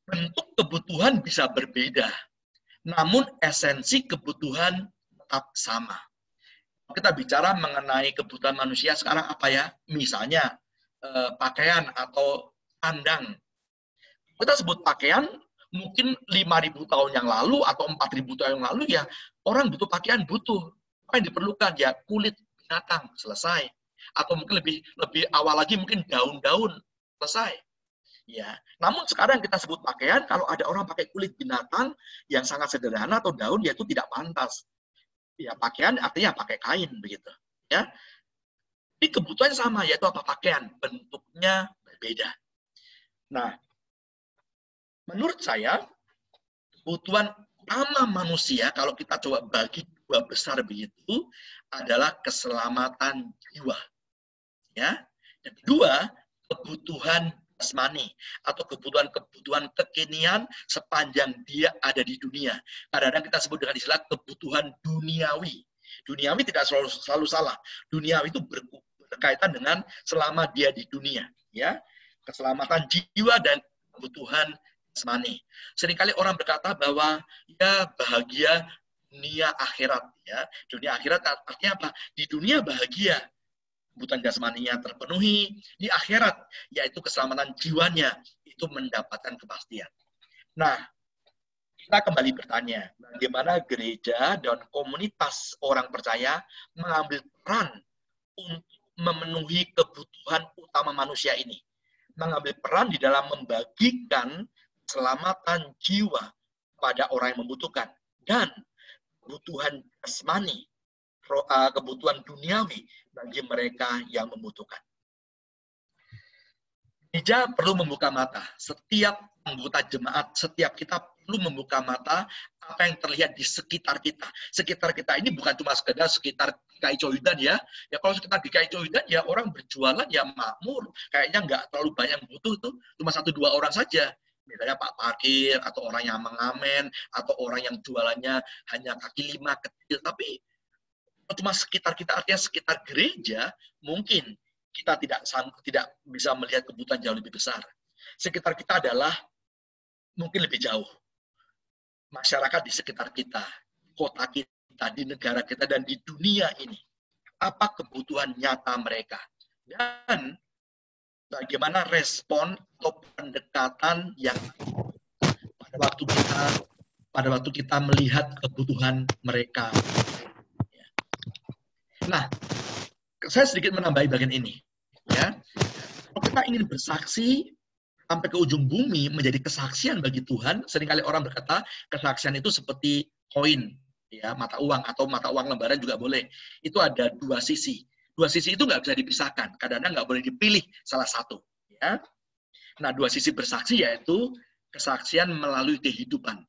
Bentuk kebutuhan bisa berbeda, namun esensi kebutuhan tetap sama. Kita bicara mengenai kebutuhan manusia sekarang apa ya? Misalnya pakaian atau sandang. Kita sebut pakaian, mungkin 5.000 tahun yang lalu atau 4.000 tahun yang lalu ya orang butuh pakaian, butuh. Apa yang diperlukan? Ya kulit binatang, selesai. Atau mungkin lebih awal lagi mungkin daun-daun, selesai. Ya, namun sekarang kita sebut pakaian, kalau ada orang pakai kulit binatang yang sangat sederhana atau daun, ya itu tidak pantas. Ya, pakaian artinya pakai kain begitu. Ya, ini kebutuhannya sama, yaitu apa? Pakaian, bentuknya berbeda. Nah, menurut saya kebutuhan utama manusia kalau kita coba bagi 2 besar begitu adalah keselamatan jiwa. Ya, dan kedua kebutuhan jasmani atau kebutuhan kekinian sepanjang dia ada di dunia. Kadang-kadang kita sebut dengan istilah kebutuhan duniawi. Duniawi tidak selalu salah. Duniawi itu berkaitan dengan selama dia di dunia, ya. Keselamatan jiwa dan kebutuhan jasmani. Seringkali orang berkata bahwa ya bahagia dunia akhirat, ya. Dunia akhirat artinya apa? Di dunia bahagia, kebutuhan jasmaninya terpenuhi, di akhirat, yaitu keselamatan jiwanya, itu mendapatkan kepastian. Nah, kita kembali bertanya, bagaimana gereja dan komunitas orang percaya mengambil peran untuk memenuhi kebutuhan utama manusia ini. Mengambil peran di dalam membagikan keselamatan jiwa pada orang yang membutuhkan. Dan kebutuhan jasmani, kebutuhan duniawi bagi mereka yang membutuhkan. Gereja perlu membuka mata. Setiap anggota jemaat, setiap kita perlu membuka mata apa yang terlihat di sekitar kita. Sekitar kita ini bukan cuma sekedar sekitar GKI Coyudan ya. Ya kalau sekitar GKI Coyudan ya orang berjualan ya makmur. Kayaknya nggak terlalu banyak butuh tuh, cuma 1-2 orang saja. Misalnya Pak Parkir, atau orang yang mengamen, atau orang yang jualannya hanya kaki 5 kecil. Tapi cuma sekitar kita, artinya sekitar gereja, mungkin kita tidak bisa melihat kebutuhan jauh lebih besar. Sekitar kita adalah mungkin lebih jauh. Masyarakat di sekitar kita, kota kita, di negara kita, dan di dunia ini. Apa kebutuhan nyata mereka? Dan bagaimana respon atau pendekatan yang pada waktu kita melihat kebutuhan mereka. Nah, saya sedikit menambahi bagian ini. Ya, kalau kita ingin bersaksi sampai ke ujung bumi menjadi kesaksian bagi Tuhan, seringkali orang berkata kesaksian itu seperti koin, ya, mata uang atau mata uang lembaran juga boleh. Itu ada 2 sisi. 2 sisi itu nggak bisa dipisahkan. Kadang-kadang nggak boleh dipilih salah satu. Ya. Nah, 2 sisi bersaksi yaitu kesaksian melalui kehidupan.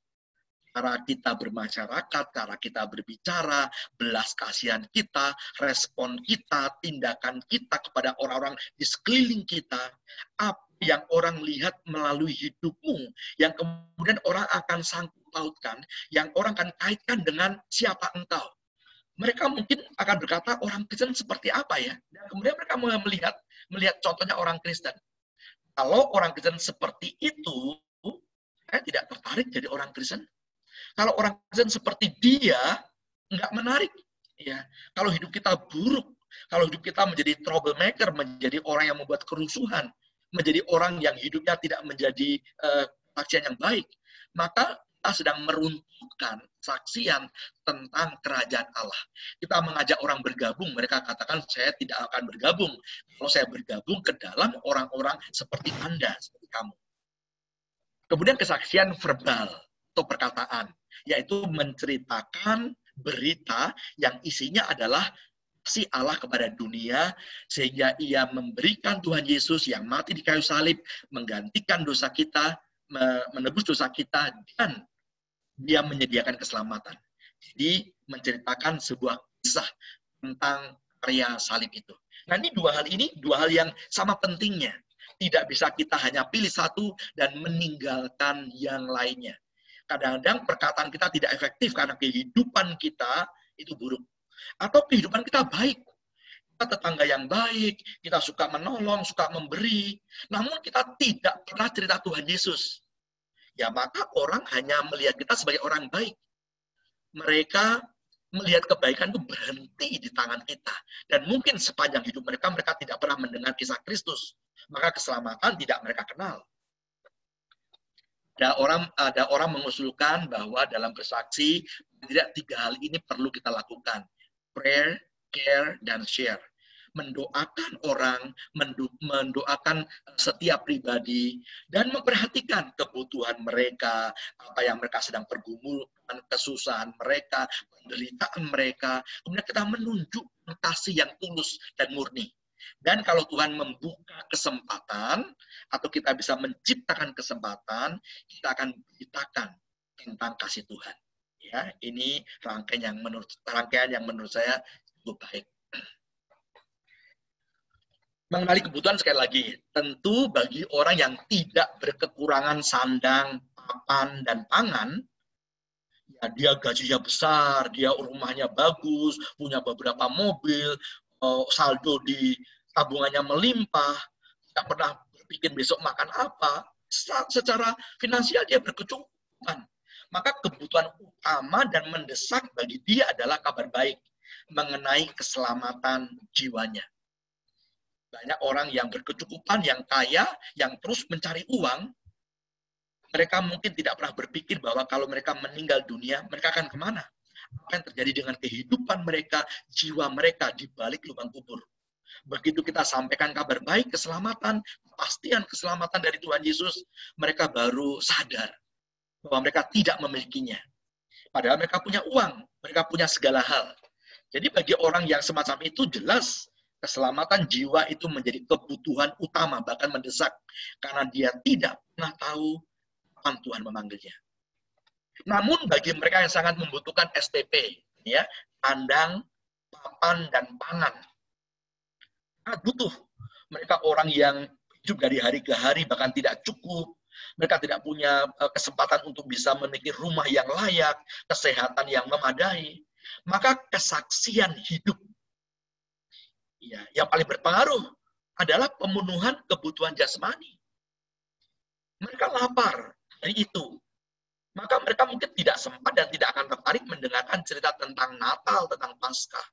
Cara kita bermasyarakat, cara kita berbicara, belas kasihan kita, respon kita, tindakan kita kepada orang-orang di sekeliling kita, apa yang orang lihat melalui hidupmu, yang kemudian orang akan sangkut pautkan, yang orang akan kaitkan dengan siapa engkau. Mereka mungkin akan berkata, orang Kristen seperti apa ya? Dan kemudian mereka mulai melihat contohnya orang Kristen. Kalau orang Kristen seperti itu, saya tidak tertarik jadi orang Kristen. Kalau orang Kristen seperti dia, nggak menarik. Ya. Kalau hidup kita buruk, kalau hidup kita menjadi troublemaker, menjadi orang yang membuat kerusuhan, menjadi orang yang hidupnya tidak menjadi saksian yang baik, maka kita sedang meruntuhkan saksian tentang kerajaan Allah. Kita mengajak orang bergabung, mereka katakan, saya tidak akan bergabung. Kalau saya bergabung ke dalam orang-orang seperti Anda, seperti kamu. Kemudian kesaksian verbal atau perkataan, yaitu menceritakan berita yang isinya adalah kasih Allah kepada dunia, sehingga ia memberikan Tuhan Yesus yang mati di kayu salib, menggantikan dosa kita, menebus dosa kita, dan dia menyediakan keselamatan. Jadi menceritakan sebuah kisah tentang karya salib itu. Nah, ini dua hal yang sama pentingnya. Tidak bisa kita hanya pilih satu dan meninggalkan yang lainnya. Kadang-kadang perkataan kita tidak efektif karena kehidupan kita itu buruk. Atau kehidupan kita baik. Kita tetangga yang baik, kita suka menolong, suka memberi. Namun kita tidak pernah cerita Tuhan Yesus. Ya maka orang hanya melihat kita sebagai orang baik. Mereka melihat kebaikan itu berhenti di tangan kita. Dan mungkin sepanjang hidup mereka tidak pernah mendengar kisah Kristus. Maka keselamatan tidak mereka kenal. Ada orang mengusulkan bahwa dalam bersaksi, tidak 3 hal ini perlu kita lakukan. Prayer, care, dan share. Mendoakan orang, mendoakan setiap pribadi, dan memperhatikan kebutuhan mereka, apa yang mereka sedang pergumulan, kesusahan mereka, penderitaan mereka. Kemudian kita menunjukkan kasih yang tulus dan murni. Dan kalau Tuhan membuka kesempatan, atau kita bisa menciptakan kesempatan, kita akan beritakan tentang kasih Tuhan. Ya, ini rangkaian yang menurut saya cukup baik. Mengenali kebutuhan sekali lagi, tentu bagi orang yang tidak berkekurangan sandang, papan, dan pangan, ya dia gajinya besar, dia rumahnya bagus, punya beberapa mobil, saldo di tabungannya melimpah, tidak pernah berpikir besok makan apa, secara finansial dia berkecukupan. Maka kebutuhan utama dan mendesak bagi dia adalah kabar baik mengenai keselamatan jiwanya. Banyak orang yang berkecukupan, yang kaya, yang terus mencari uang, mereka mungkin tidak pernah berpikir bahwa kalau mereka meninggal dunia, mereka akan kemana? Apa yang terjadi dengan kehidupan mereka, jiwa mereka di balik lubang kubur. Begitu kita sampaikan kabar baik, keselamatan, kepastian keselamatan dari Tuhan Yesus, mereka baru sadar bahwa mereka tidak memilikinya. Padahal mereka punya uang, mereka punya segala hal. Jadi bagi orang yang semacam itu jelas, keselamatan jiwa itu menjadi kebutuhan utama, bahkan mendesak. Karena dia tidak pernah tahu kapan Tuhan memanggilnya. Namun bagi mereka yang sangat membutuhkan STP, ya, sandang, papan, dan pangan, butuh. Mereka orang yang hidup dari hari ke hari, bahkan tidak cukup. Mereka tidak punya kesempatan untuk bisa memiliki rumah yang layak, kesehatan yang memadai. Maka kesaksian hidup, ya, yang paling berpengaruh adalah pemenuhan kebutuhan jasmani. Mereka lapar dari itu. Maka mereka mungkin tidak sempat dan tidak akan tertarik mendengarkan cerita tentang Natal, tentang Paskah.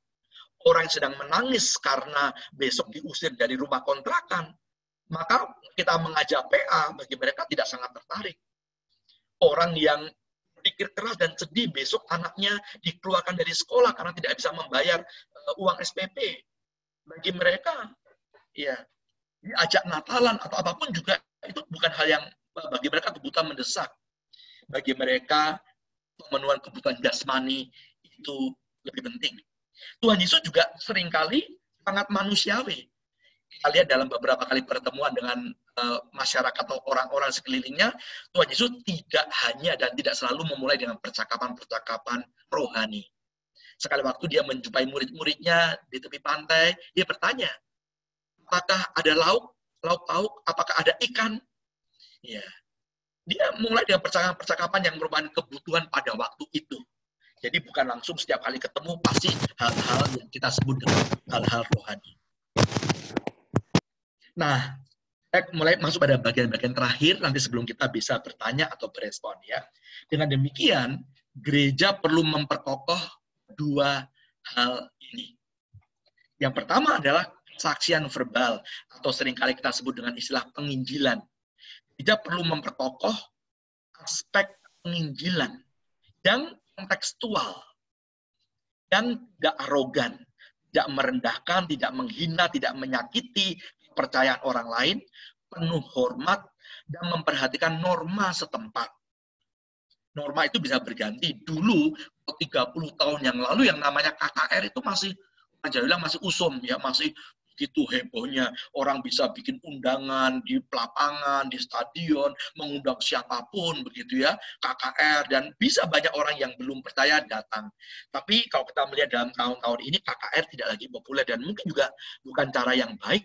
Orang yang sedang menangis karena besok diusir dari rumah kontrakan, maka kita mengajak PA, bagi mereka tidak sangat tertarik. Orang yang berpikir keras dan sedih besok anaknya dikeluarkan dari sekolah karena tidak bisa membayar uang SPP. Bagi mereka, ya, diajak Natalan atau apapun juga itu bukan hal yang bagi mereka kebutuhan mendesak. Bagi mereka pemenuhan kebutuhan jasmani itu lebih penting. Tuhan Yesus juga seringkali sangat manusiawi. Kita lihat dalam beberapa kali pertemuan dengan masyarakat atau orang-orang sekelilingnya, Tuhan Yesus tidak hanya dan tidak selalu memulai dengan percakapan-percakapan rohani. Sekali waktu dia menjumpai murid-muridnya di tepi pantai, dia bertanya, apakah ada lauk pauk, apakah ada ikan? Ya, dia mulai dengan percakapan-percakapan yang merupakan kebutuhan pada waktu itu. Jadi bukan langsung setiap kali ketemu pasti hal-hal yang kita sebut dengan hal-hal rohani. Nah, saya mulai masuk pada bagian-bagian terakhir nanti sebelum kita bisa bertanya atau berespon, ya. Dengan demikian, gereja perlu memperkokoh 2 hal ini. Yang pertama adalah kesaksian verbal atau seringkali kita sebut dengan istilah penginjilan. Gereja perlu memperkokoh aspek penginjilan yang kontekstual dan tidak arogan, tidak merendahkan, tidak menghina, tidak menyakiti kepercayaan orang lain, penuh hormat dan memperhatikan norma setempat. Norma itu bisa berganti. Dulu 30 tahun yang lalu yang namanya KKR itu masih, orang Jawa bilang masih usum, ya, masih Begitu hebohnya, orang bisa bikin undangan di lapangan, di stadion, mengundang siapapun, begitu ya, KKR, dan bisa banyak orang yang belum percaya datang. Tapi kalau kita melihat dalam tahun-tahun ini, KKR tidak lagi populer, dan mungkin juga bukan cara yang baik.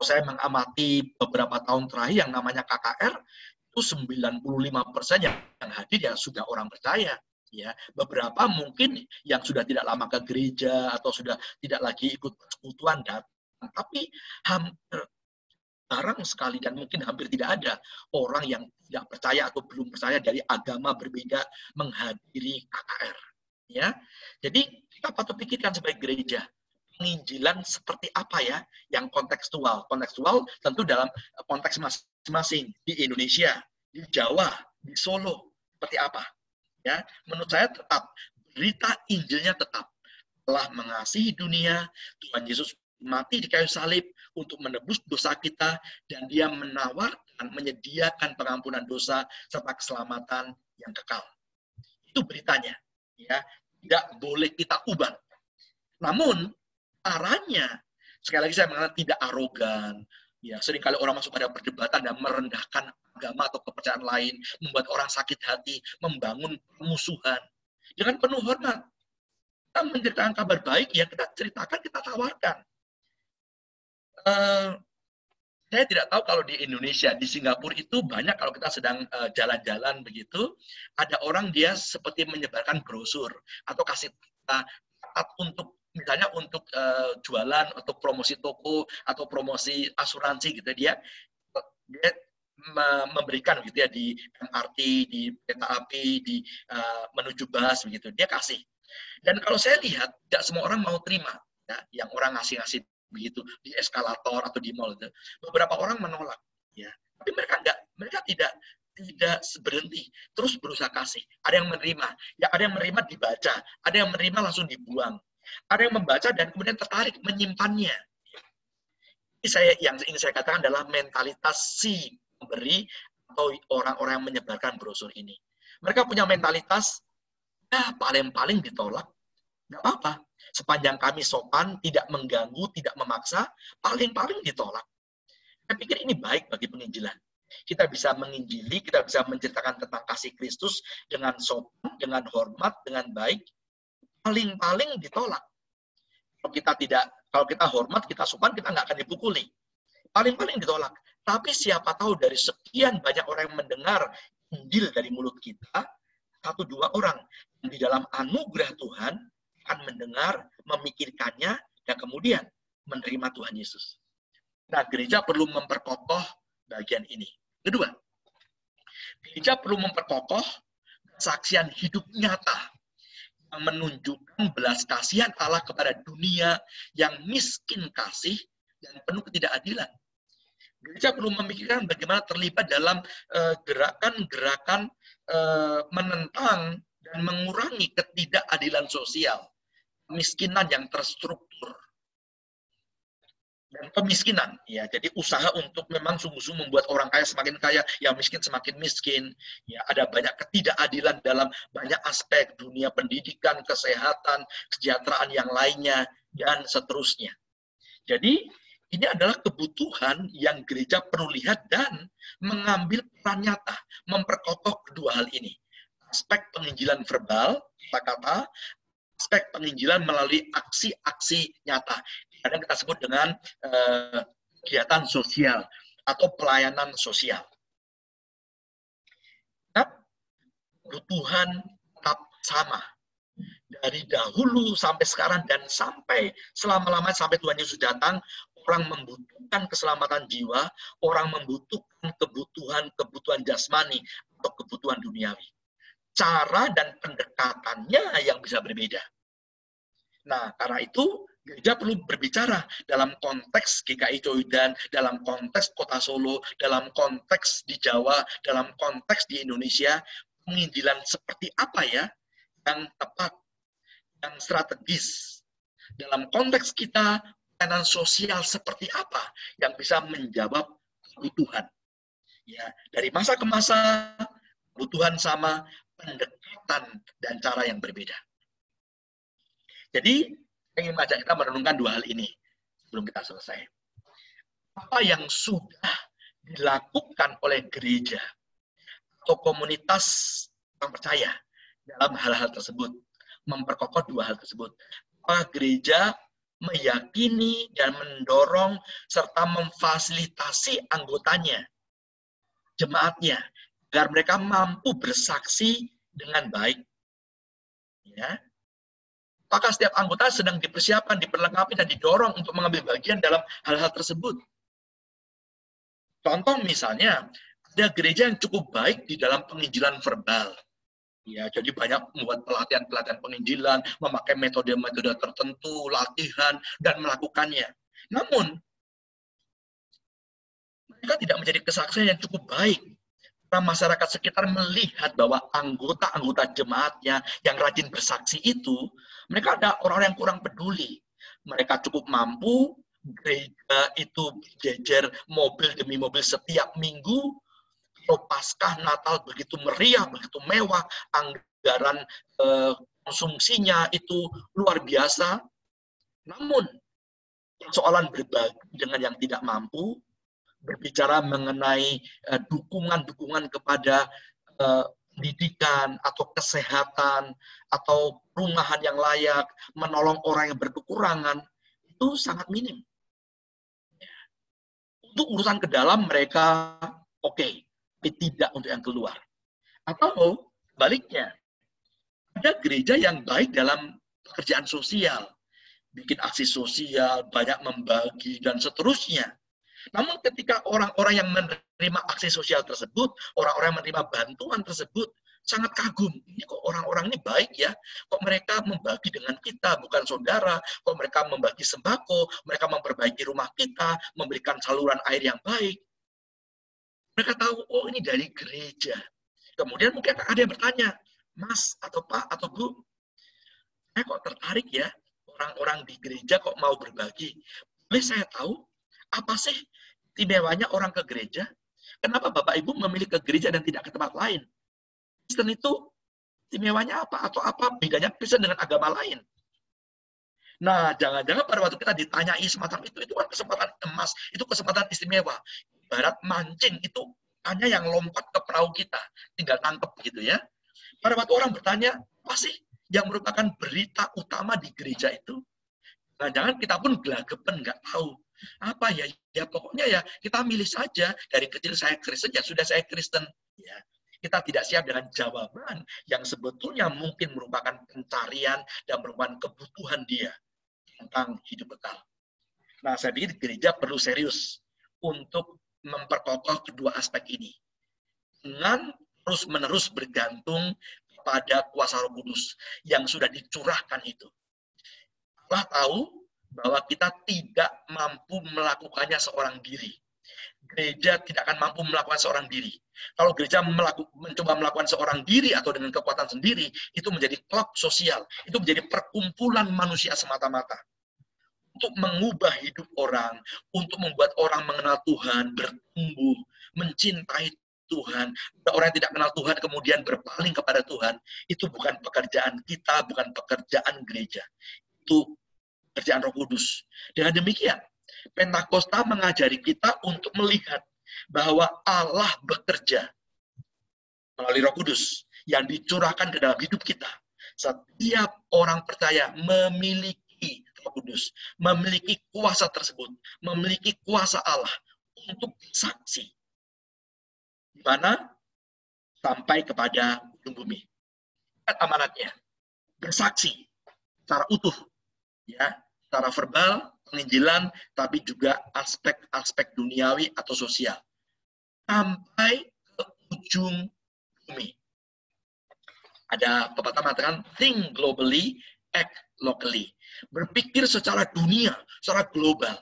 Saya mengamati beberapa tahun terakhir yang namanya KKR, itu 95% yang hadir ya sudah orang percaya. Ya, beberapa mungkin yang sudah tidak lama ke gereja atau sudah tidak lagi ikut persekutuan datang. Tapi hampir jarang sekali dan mungkin hampir tidak ada orang yang tidak percaya atau belum percaya dari agama berbeda menghadiri KKR. Ya, jadi kita patut pikirkan sebagai gereja, penginjilan seperti apa ya yang kontekstual. Kontekstual tentu dalam konteks masing-masing, di Indonesia, di Jawa, di Solo, seperti apa. Ya, menurut saya tetap berita Injilnya tetap telah mengasihi dunia, Tuhan Yesus mati di kayu salib untuk menebus dosa kita, dan dia menawarkan, menyediakan pengampunan dosa serta keselamatan yang kekal. Itu beritanya, ya, tidak boleh kita ubah. Namun caranya, sekali lagi saya mengatakan tidak arogan. Ya, seringkali orang masuk pada perdebatan dan merendahkan agama atau kepercayaan lain, membuat orang sakit hati, membangun permusuhan. Dengan penuh hormat, kita menceritakan kabar baik, ya kita ceritakan, kita tawarkan. Saya tidak tahu kalau di Indonesia, di Singapura itu banyak kalau kita sedang jalan-jalan begitu, ada orang dia seperti menyebarkan brosur atau kasih untuk misalnya untuk jualan atau promosi toko atau promosi asuransi gitu, dia memberikan gitu ya di MRT, di kereta api, di menuju bus begitu, dia kasih. Dan kalau saya lihat tidak semua orang mau terima, ya, yang orang ngasih-ngasih begitu di eskalator atau di mall itu. Beberapa orang menolak, ya. Tapi mereka tidak berhenti, terus berusaha kasih. Ada yang menerima, ya ada yang menerima dibaca, ada yang menerima langsung dibuang. Ada yang membaca dan kemudian tertarik menyimpannya. Ini yang ingin saya katakan adalah mentalitas si pemberi atau orang-orang yang menyebarkan brosur ini. Mereka punya mentalitas, ya paling-paling ditolak, nggak apa-apa. Sepanjang kami sopan, tidak mengganggu, tidak memaksa, paling-paling ditolak. Saya pikir ini baik bagi penginjilan. Kita bisa menginjili, kita bisa menceritakan tentang kasih Kristus dengan sopan, dengan hormat, dengan baik, paling-paling ditolak. Kalau kita hormat, kita sopan, kita nggak akan dipukuli. Paling-paling ditolak. Tapi siapa tahu dari sekian banyak orang yang mendengar Injil dari mulut kita, 1-2 orang yang di dalam anugerah Tuhan akan mendengar, memikirkannya, dan kemudian menerima Tuhan Yesus. Nah, gereja perlu memperkokoh bagian ini. Kedua, gereja perlu memperkokoh kesaksian hidup nyata yang menunjukkan belas kasihan Allah kepada dunia yang miskin kasih dan penuh ketidakadilan. Gereja perlu memikirkan bagaimana terlibat dalam gerakan-gerakan menentang dan mengurangi ketidakadilan sosial, kemiskinan yang terstruktur, dan kemiskinan. Ya, jadi usaha untuk memang sungguh-sungguh membuat orang kaya semakin kaya, yang miskin semakin miskin. Ya, ada banyak ketidakadilan dalam banyak aspek dunia pendidikan, kesehatan, kesejahteraan yang lainnya, dan seterusnya. Jadi ini adalah kebutuhan yang gereja perlu lihat dan mengambil peran nyata, memperkokoh kedua hal ini. Aspek penginjilan verbal, kata-kata, aspek penginjilan melalui aksi-aksi nyata. Kadang kita sebut dengan kegiatan sosial atau pelayanan sosial. Nah, kebutuhan tetap sama. Dari dahulu sampai sekarang dan sampai selama-lamanya sampai Tuhan Yesus datang, orang membutuhkan keselamatan jiwa, orang membutuhkan kebutuhan jasmani atau kebutuhan duniawi. Cara dan pendekatannya yang bisa berbeda. Nah, karena itu gereja perlu berbicara dalam konteks GKI Coidan, dalam konteks Kota Solo, dalam konteks di Jawa, dalam konteks di Indonesia, penginjilan seperti apa ya yang tepat, yang strategis. Dalam konteks kita, pelayanan sosial seperti apa yang bisa menjawab kebutuhan. Ya, dari masa ke masa, kebutuhan sama, pendekatan dan cara yang berbeda. Jadi, saya ingin mengajak kita merenungkan dua hal ini. sebelum kita selesai. Apa yang sudah dilakukan oleh gereja atau komunitas yang percaya dalam hal-hal tersebut, memperkokoh dua hal tersebut. Apakah gereja meyakini dan mendorong serta memfasilitasi anggotanya, jemaatnya, agar mereka mampu bersaksi dengan baik. Ya. Apakah setiap anggota sedang dipersiapkan, diperlengkapi, dan didorong untuk mengambil bagian dalam hal-hal tersebut? Contoh misalnya, ada gereja yang cukup baik di dalam penginjilan verbal. Ya, jadi banyak membuat pelatihan-pelatihan penginjilan, memakai metode-metode tertentu, latihan, dan melakukannya. Namun, mereka tidak menjadi kesaksian yang cukup baik. Karena masyarakat sekitar melihat bahwa anggota-anggota jemaatnya yang rajin bersaksi itu, mereka ada orang-orang yang kurang peduli. Mereka cukup mampu, gereja itu berjejer mobil demi mobil setiap minggu. Kalau Paskah, Natal begitu meriah, begitu mewah, anggaran konsumsinya itu luar biasa. Namun, persoalan berbagi dengan yang tidak mampu, berbicara mengenai dukungan-dukungan kepada pendidikan atau kesehatan atau perumahan yang layak, menolong orang yang berkekurangan, itu sangat minim. Untuk urusan ke dalam mereka oke, tapi tidak untuk yang keluar. Atau baliknya, ada gereja yang baik dalam pekerjaan sosial, bikin aksi sosial, banyak membagi, dan seterusnya. Namun ketika orang-orang yang menerima aksi sosial tersebut, orang-orang yang menerima bantuan tersebut, sangat kagum. Ini kok orang-orang ini baik ya, kok mereka membagi dengan kita, bukan saudara, kok mereka membagi sembako, mereka memperbaiki rumah kita, memberikan saluran air yang baik. Mereka tahu, oh ini dari gereja. Kemudian mungkin ada yang bertanya, Mas atau Pak atau Bu, saya kok tertarik ya, orang-orang di gereja kok mau berbagi. Boleh saya tahu, apa sih istimewanya orang ke gereja? Kenapa Bapak Ibu memilih ke gereja dan tidak ke tempat lain? Kristen itu istimewanya apa? Atau apa bedanya Kristen dengan agama lain? Nah, jangan-jangan pada waktu kita ditanyai semacam itu kan kesempatan emas, itu kesempatan istimewa. Ibarat mancing, itu hanya yang lompat ke perahu kita, tinggal tangkep gitu ya. Pada waktu orang bertanya, apa sih yang merupakan berita utama di gereja itu? Jangan-jangan kita pun gelagapan, nggak tahu. Apa ya? Ya pokoknya ya kita milih saja, dari kecil saya Kristen, ya sudah saya Kristen. Ya. Kita tidak siap dengan jawaban yang sebetulnya mungkin merupakan pencarian dan merupakan kebutuhan dia tentang hidup kekal. Nah, saya pikir gereja perlu serius untuk memperkokoh kedua aspek ini. Dengan terus-menerus bergantung kepada kuasa Roh Kudus yang sudah dicurahkan itu. Allah tahu bahwa kita tidak mampu melakukannya seorang diri. Gereja tidak akan mampu melakukan seorang diri. Kalau gereja mencoba melakukan seorang diri atau dengan kekuatan sendiri, itu menjadi klub sosial. Itu menjadi perkumpulan manusia semata-mata. Untuk mengubah hidup orang, untuk membuat orang mengenal Tuhan, bertumbuh, mencintai Tuhan. Orang yang tidak kenal Tuhan kemudian berpaling kepada Tuhan, itu bukan pekerjaan kita, bukan pekerjaan gereja. Itu pekerjaan Roh Kudus. Dengan demikian, Pentakosta mengajari kita untuk melihat bahwa Allah bekerja melalui Roh Kudus yang dicurahkan ke dalam hidup kita. Setiap orang percaya memiliki Roh Kudus, memiliki kuasa tersebut, memiliki kuasa Allah untuk saksi. Di mana? Sampai kepada ujung bumi. Amanatnya, bersaksi secara utuh, ya, secara verbal, penginjilan, tapi juga aspek-aspek duniawi atau sosial. Sampai ke ujung bumi. Ada pepatah mengatakan, think globally, act locally. Berpikir secara dunia, secara global.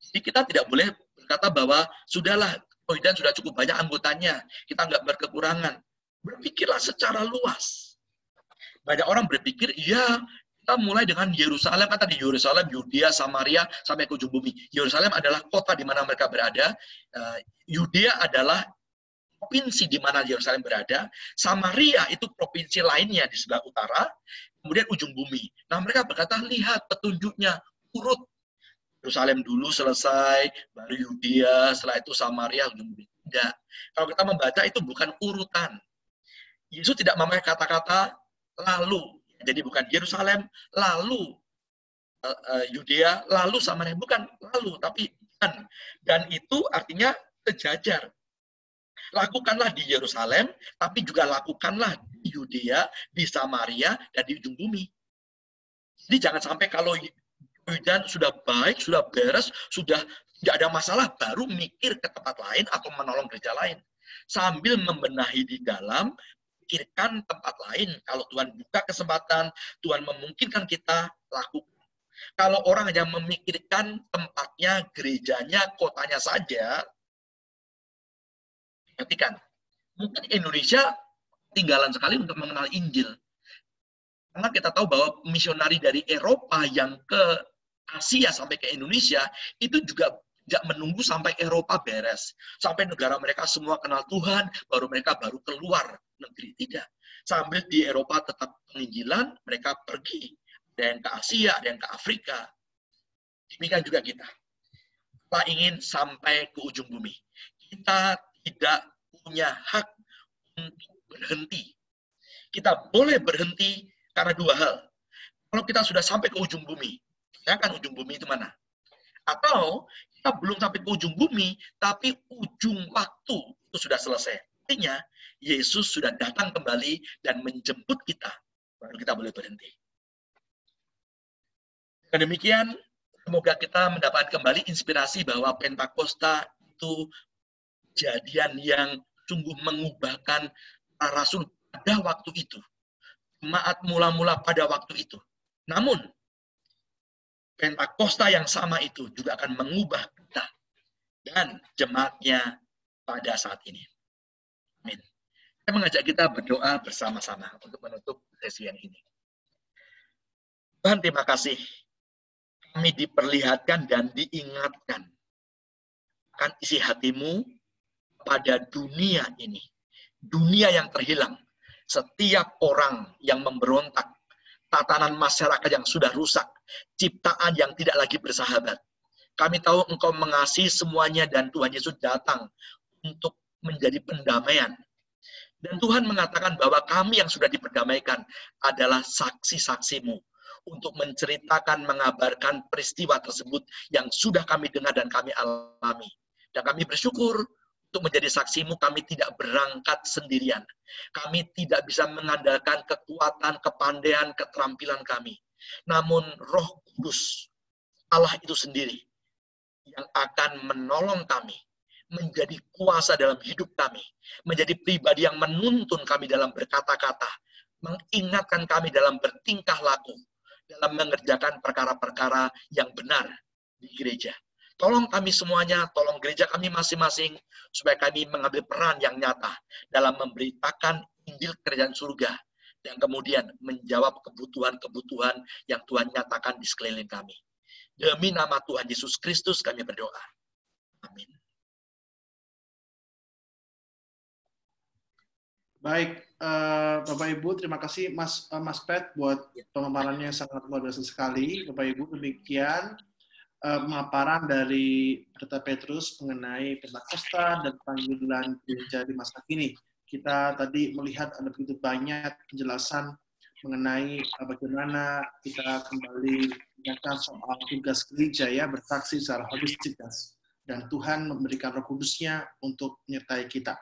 Jadi kita tidak boleh berkata bahwa sudahlah, Koidan sudah cukup banyak anggotanya, kita nggak berkekurangan. Berpikirlah secara luas. Banyak orang berpikir, ya, kita mulai dengan Yerusalem, kan tadi Yerusalem, Yudea, Samaria, sampai ke ujung bumi. Yerusalem adalah kota di mana mereka berada. Yudea adalah provinsi di mana Yerusalem berada. Samaria itu provinsi lainnya di sebelah utara. Kemudian ujung bumi. Nah, mereka berkata, lihat petunjuknya, urut. Yerusalem dulu selesai, baru Yudea, setelah itu Samaria, ujung bumi. Tidak. Kalau kita membaca itu bukan urutan. Yesus tidak memakai kata-kata lalu. Jadi bukan Yerusalem, lalu Yudea, lalu Samaria. Bukan lalu, tapi dan. Dan itu artinya sejajar. Lakukanlah di Yerusalem, tapi juga lakukanlah di Yudea, di Samaria, dan di ujung bumi. Jadi jangan sampai kalau Yudan sudah baik, sudah beres, sudah tidak ada masalah, baru mikir ke tempat lain atau menolong gereja lain. Sambil membenahi di dalam, pikirkan tempat lain. Kalau Tuhan buka kesempatan, Tuhan memungkinkan kita lakukan. Kalau orang hanya memikirkan tempatnya, gerejanya, kotanya saja, perhatikan, mungkin Indonesia tinggalan sekali untuk mengenal Injil. Karena kita tahu bahwa misionari dari Eropa yang ke Asia sampai ke Indonesia, itu juga tidak menunggu sampai Eropa beres. Sampai negara mereka semua kenal Tuhan, baru mereka baru keluar negeri. Tidak. Sambil di Eropa tetap penginjilan, mereka pergi. Ada yang ke Asia, ada yang ke Afrika. Demikian juga kita. Kita ingin sampai ke ujung bumi. Kita tidak punya hak untuk berhenti. Kita boleh berhenti karena dua hal. Kalau kita sudah sampai ke ujung bumi, ya kan ujung bumi itu mana? Atau kita belum sampai ke ujung bumi, tapi ujung waktu itu sudah selesai. Artinya, Yesus sudah datang kembali dan menjemput kita. Baru kita boleh berhenti. Dengan demikian, semoga kita mendapat kembali inspirasi bahwa Pentakosta itu kejadian yang sungguh mengubahkan para rasul pada waktu itu. Jemaat mula-mula pada waktu itu. Namun, Pentakosta yang sama itu juga akan mengubah kita dan jemaatnya pada saat ini. Amin. Saya mengajak kita berdoa bersama-sama untuk menutup sesi yang ini. Tuhan, terima kasih. Kami diperlihatkan dan diingatkan akan isi hatimu pada dunia ini. Dunia yang terhilang. Setiap orang yang memberontak. Tatanan masyarakat yang sudah rusak. Ciptaan yang tidak lagi bersahabat. Kami tahu Engkau mengasihi semuanya dan Tuhan Yesus datang untuk menjadi pendamaian. Dan Tuhan mengatakan bahwa kami yang sudah diperdamaikan adalah saksi-saksimu. Untuk menceritakan, mengabarkan peristiwa tersebut yang sudah kami dengar dan kami alami. Dan kami bersyukur untuk menjadi saksimu, kami tidak berangkat sendirian. Kami tidak bisa mengandalkan kekuatan, kepandaian, keterampilan kami. Namun Roh Kudus, Allah itu sendiri, yang akan menolong kami, menjadi kuasa dalam hidup kami, menjadi pribadi yang menuntun kami dalam berkata-kata, mengingatkan kami dalam bertingkah laku, dalam mengerjakan perkara-perkara yang benar di gereja. Tolong kami semuanya, tolong gereja kami masing-masing, supaya kami mengambil peran yang nyata dalam memberitakan Injil Kerajaan Surga, dan kemudian menjawab kebutuhan-kebutuhan yang Tuhan nyatakan di sekeliling kami. Demi nama Tuhan Yesus Kristus kami berdoa. Amin. Baik, Bapak Ibu, terima kasih Mas Pet buat pemaparannya sangat luar biasa sekali. Bapak Ibu, demikian pemaparan dari Pendeta Petrus mengenai Pentakosta dan panggilan gereja di masa kini. Kita tadi melihat ada begitu banyak penjelasan mengenai bagaimana kita kembali mengingatkan soal tugas gereja ya, bersaksi secara holistik dan Tuhan memberikan Roh Kudus-Nya untuk menyertai kita.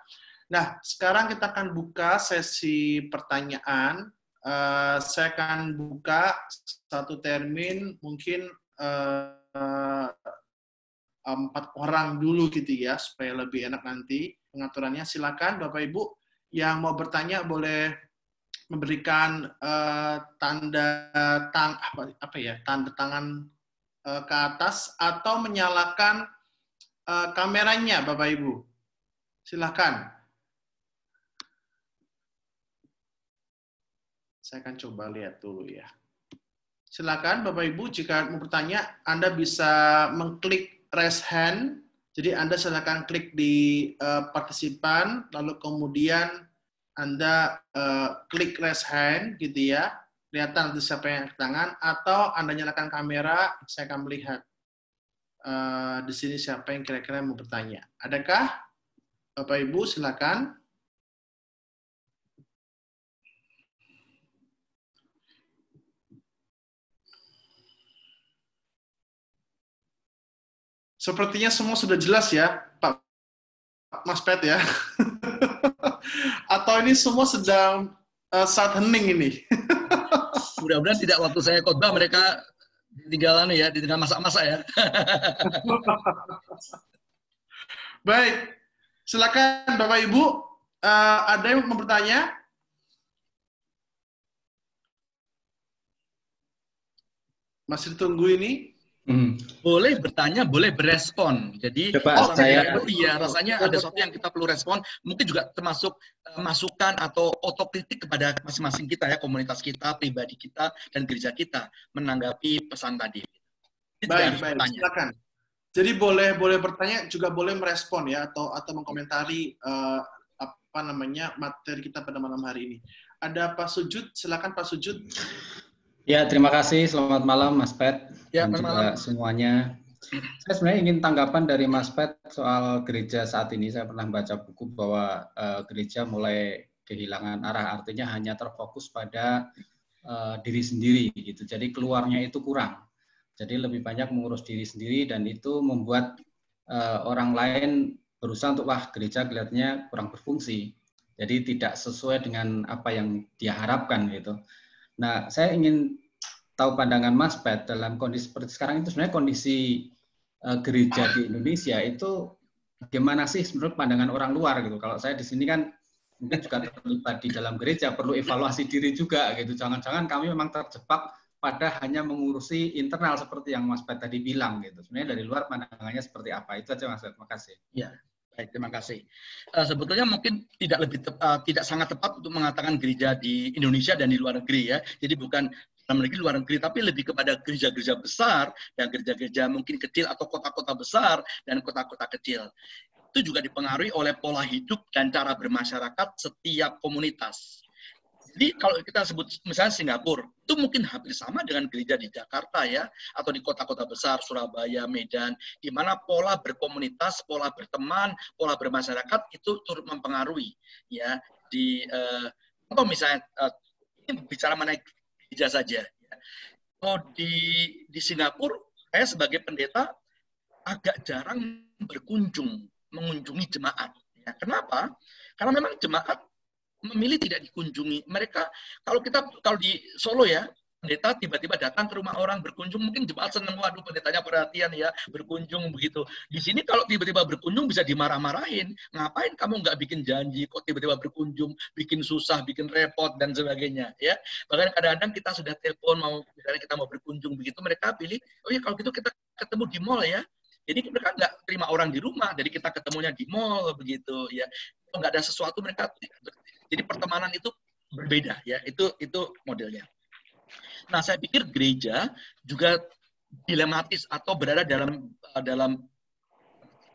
Nah, sekarang kita akan buka sesi pertanyaan. Saya akan buka satu termin, mungkin 4 orang dulu gitu ya, supaya lebih enak nanti pengaturannya. Silakan Bapak Ibu yang mau bertanya boleh memberikan tanda tangan ke atas atau menyalakan kameranya Bapak Ibu. Silakan. Saya akan coba lihat dulu ya. Silakan Bapak Ibu, jika mau bertanya, Anda bisa mengklik raise hand. Jadi Anda silakan klik di partisipan, lalu kemudian Anda klik raise hand gitu ya. Kelihatan nanti siapa yang angkat tangan, atau Anda nyalakan kamera, saya akan melihat. Di sini siapa yang kira-kira mau bertanya? Adakah? Bapak Ibu, silakan. Sepertinya semua sudah jelas ya, Pak Mas Pet ya. Atau ini semua sedang saat hening ini? Mudah-mudahan tidak waktu saya khotbah mereka ditinggal masak-masak ya. Baik, silakan Bapak Ibu. Ada yang mau bertanya? Masih ditunggu ini. Boleh bertanya, boleh berespon. Jadi rasanya ada sesuatu yang kita perlu respon. Mungkin juga termasuk masukan atau otokritik kepada masing-masing kita ya, komunitas kita, pribadi kita, dan gereja kita menanggapi pesan tadi. Baik, silakan. Jadi boleh bertanya, juga boleh merespon ya, atau mengkomentari materi kita pada malam hari ini. Ada Pak Sujud, silakan Pak Sujud. Ya, terima kasih. Selamat malam, Mas Pet. Ya, dan juga semuanya. Saya sebenarnya ingin tanggapan dari Mas Pet soal gereja saat ini. Saya pernah baca buku bahwa gereja mulai kehilangan arah, artinya hanya terfokus pada diri sendiri, gitu. Jadi keluarnya itu kurang. Jadi lebih banyak mengurus diri sendiri, dan itu membuat orang lain berusaha untuk, wah, gereja kelihatannya kurang berfungsi. Jadi tidak sesuai dengan apa yang dia harapkan, gitu. Nah, saya ingin tahu pandangan Mas Pet dalam kondisi seperti sekarang itu, sebenarnya kondisi gereja di Indonesia itu bagaimana sih menurut pandangan orang luar gitu. Kalau saya di sini kan mungkin juga terlibat di dalam gereja, perlu evaluasi diri juga gitu. Jangan-jangan kami memang terjebak pada hanya mengurusi internal seperti yang Mas Pet tadi bilang gitu. Sebenarnya dari luar pandangannya seperti apa? Itu aja Mas Pet. Terima kasih. Ya. Baik, terima kasih. Sebetulnya mungkin tidak sangat tepat untuk mengatakan gereja di Indonesia dan di luar negeri ya. Jadi bukan dalam negeri, luar negeri, tapi lebih kepada gereja-gereja besar dan gereja-gereja mungkin kecil atau kota-kota besar dan kota-kota kecil. Itu juga dipengaruhi oleh pola hidup dan cara bermasyarakat setiap komunitas. Jadi kalau kita sebut misalnya Singapura, itu mungkin hampir sama dengan gereja di Jakarta ya, atau di kota-kota besar, Surabaya, Medan, di mana pola berkomunitas, pola berteman, pola bermasyarakat itu turut mempengaruhi. Ya, atau misalnya ini bicara mengenai gereja saja. Ya. Oh, di Singapura, saya sebagai pendeta agak jarang mengunjungi jemaat. Ya, kenapa? Karena memang jemaat memilih tidak dikunjungi. Mereka kalau di Solo ya, pendeta tiba-tiba datang ke rumah orang berkunjung, mungkin jemaat senang, waduh pendetanya perhatian ya, berkunjung begitu. Di sini kalau tiba-tiba berkunjung bisa dimarah-marahin. Ngapain kamu nggak bikin janji, kok tiba-tiba berkunjung, bikin susah, bikin repot dan sebagainya ya. Bahkan kadang-kadang kita sudah telepon misalnya kita mau berkunjung begitu, mereka pilih, oh ya kalau gitu kita ketemu di mall ya. Jadi mereka nggak terima orang di rumah, jadi kita ketemunya di mall begitu ya. Kalau nggak ada sesuatu mereka. Jadi pertemanan itu berbeda ya, itu modelnya. Nah, saya pikir gereja juga dilematis atau berada dalam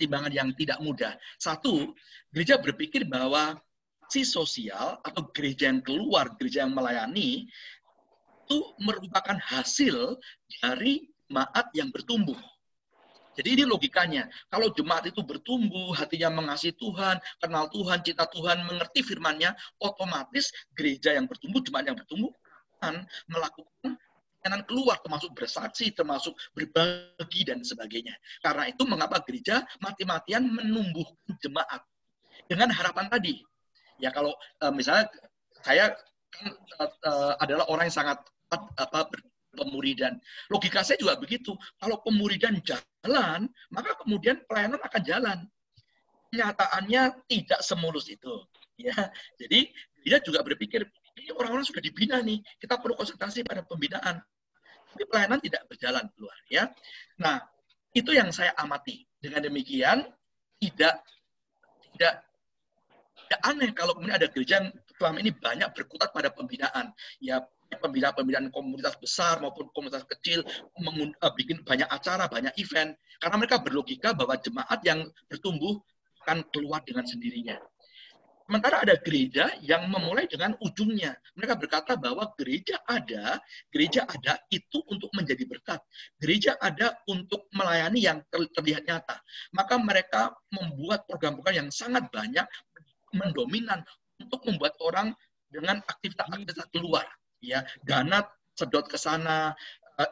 timbangan yang tidak mudah. Satu, gereja berpikir bahwa si sosial atau gereja yang keluar, gereja yang melayani itu merupakan hasil dari jemaat yang bertumbuh. Jadi ini logikanya, kalau jemaat itu bertumbuh, hatinya mengasihi Tuhan, kenal Tuhan, cinta Tuhan, mengerti firman-Nya, otomatis gereja yang bertumbuh, jemaat yang bertumbuh akan melakukan pelayanan keluar, termasuk bersaksi, termasuk berbagi, dan sebagainya. Karena itu mengapa gereja mati-matian menumbuhkan jemaat. Dengan harapan tadi, ya kalau misalnya saya adalah orang yang sangat pemuridan. Logika saya juga begitu. Kalau pemuridan jalan, maka kemudian pelayanan akan jalan. Kenyataannya tidak semulus itu. Ya, jadi dia juga berpikir ini orang-orang sudah dibina nih, kita perlu konsentrasi pada pembinaan. Tapi pelayanan tidak berjalan keluar. Ya, nah itu yang saya amati. Dengan demikian tidak aneh kalau kemudian ada gereja yang selama ini banyak berkutat pada pembinaan. Ya, pembinaan komunitas besar maupun komunitas kecil, bikin banyak acara, banyak event, karena mereka berlogika bahwa jemaat yang bertumbuh akan keluar dengan sendirinya. Sementara ada gereja yang memulai dengan ujungnya. Mereka berkata bahwa gereja ada itu untuk menjadi berkat. Gereja ada untuk melayani yang terlihat nyata. Maka mereka membuat program-program yang sangat banyak, mendominan untuk membuat orang dengan aktivitas keluar. Ya, dana sedot ke sana,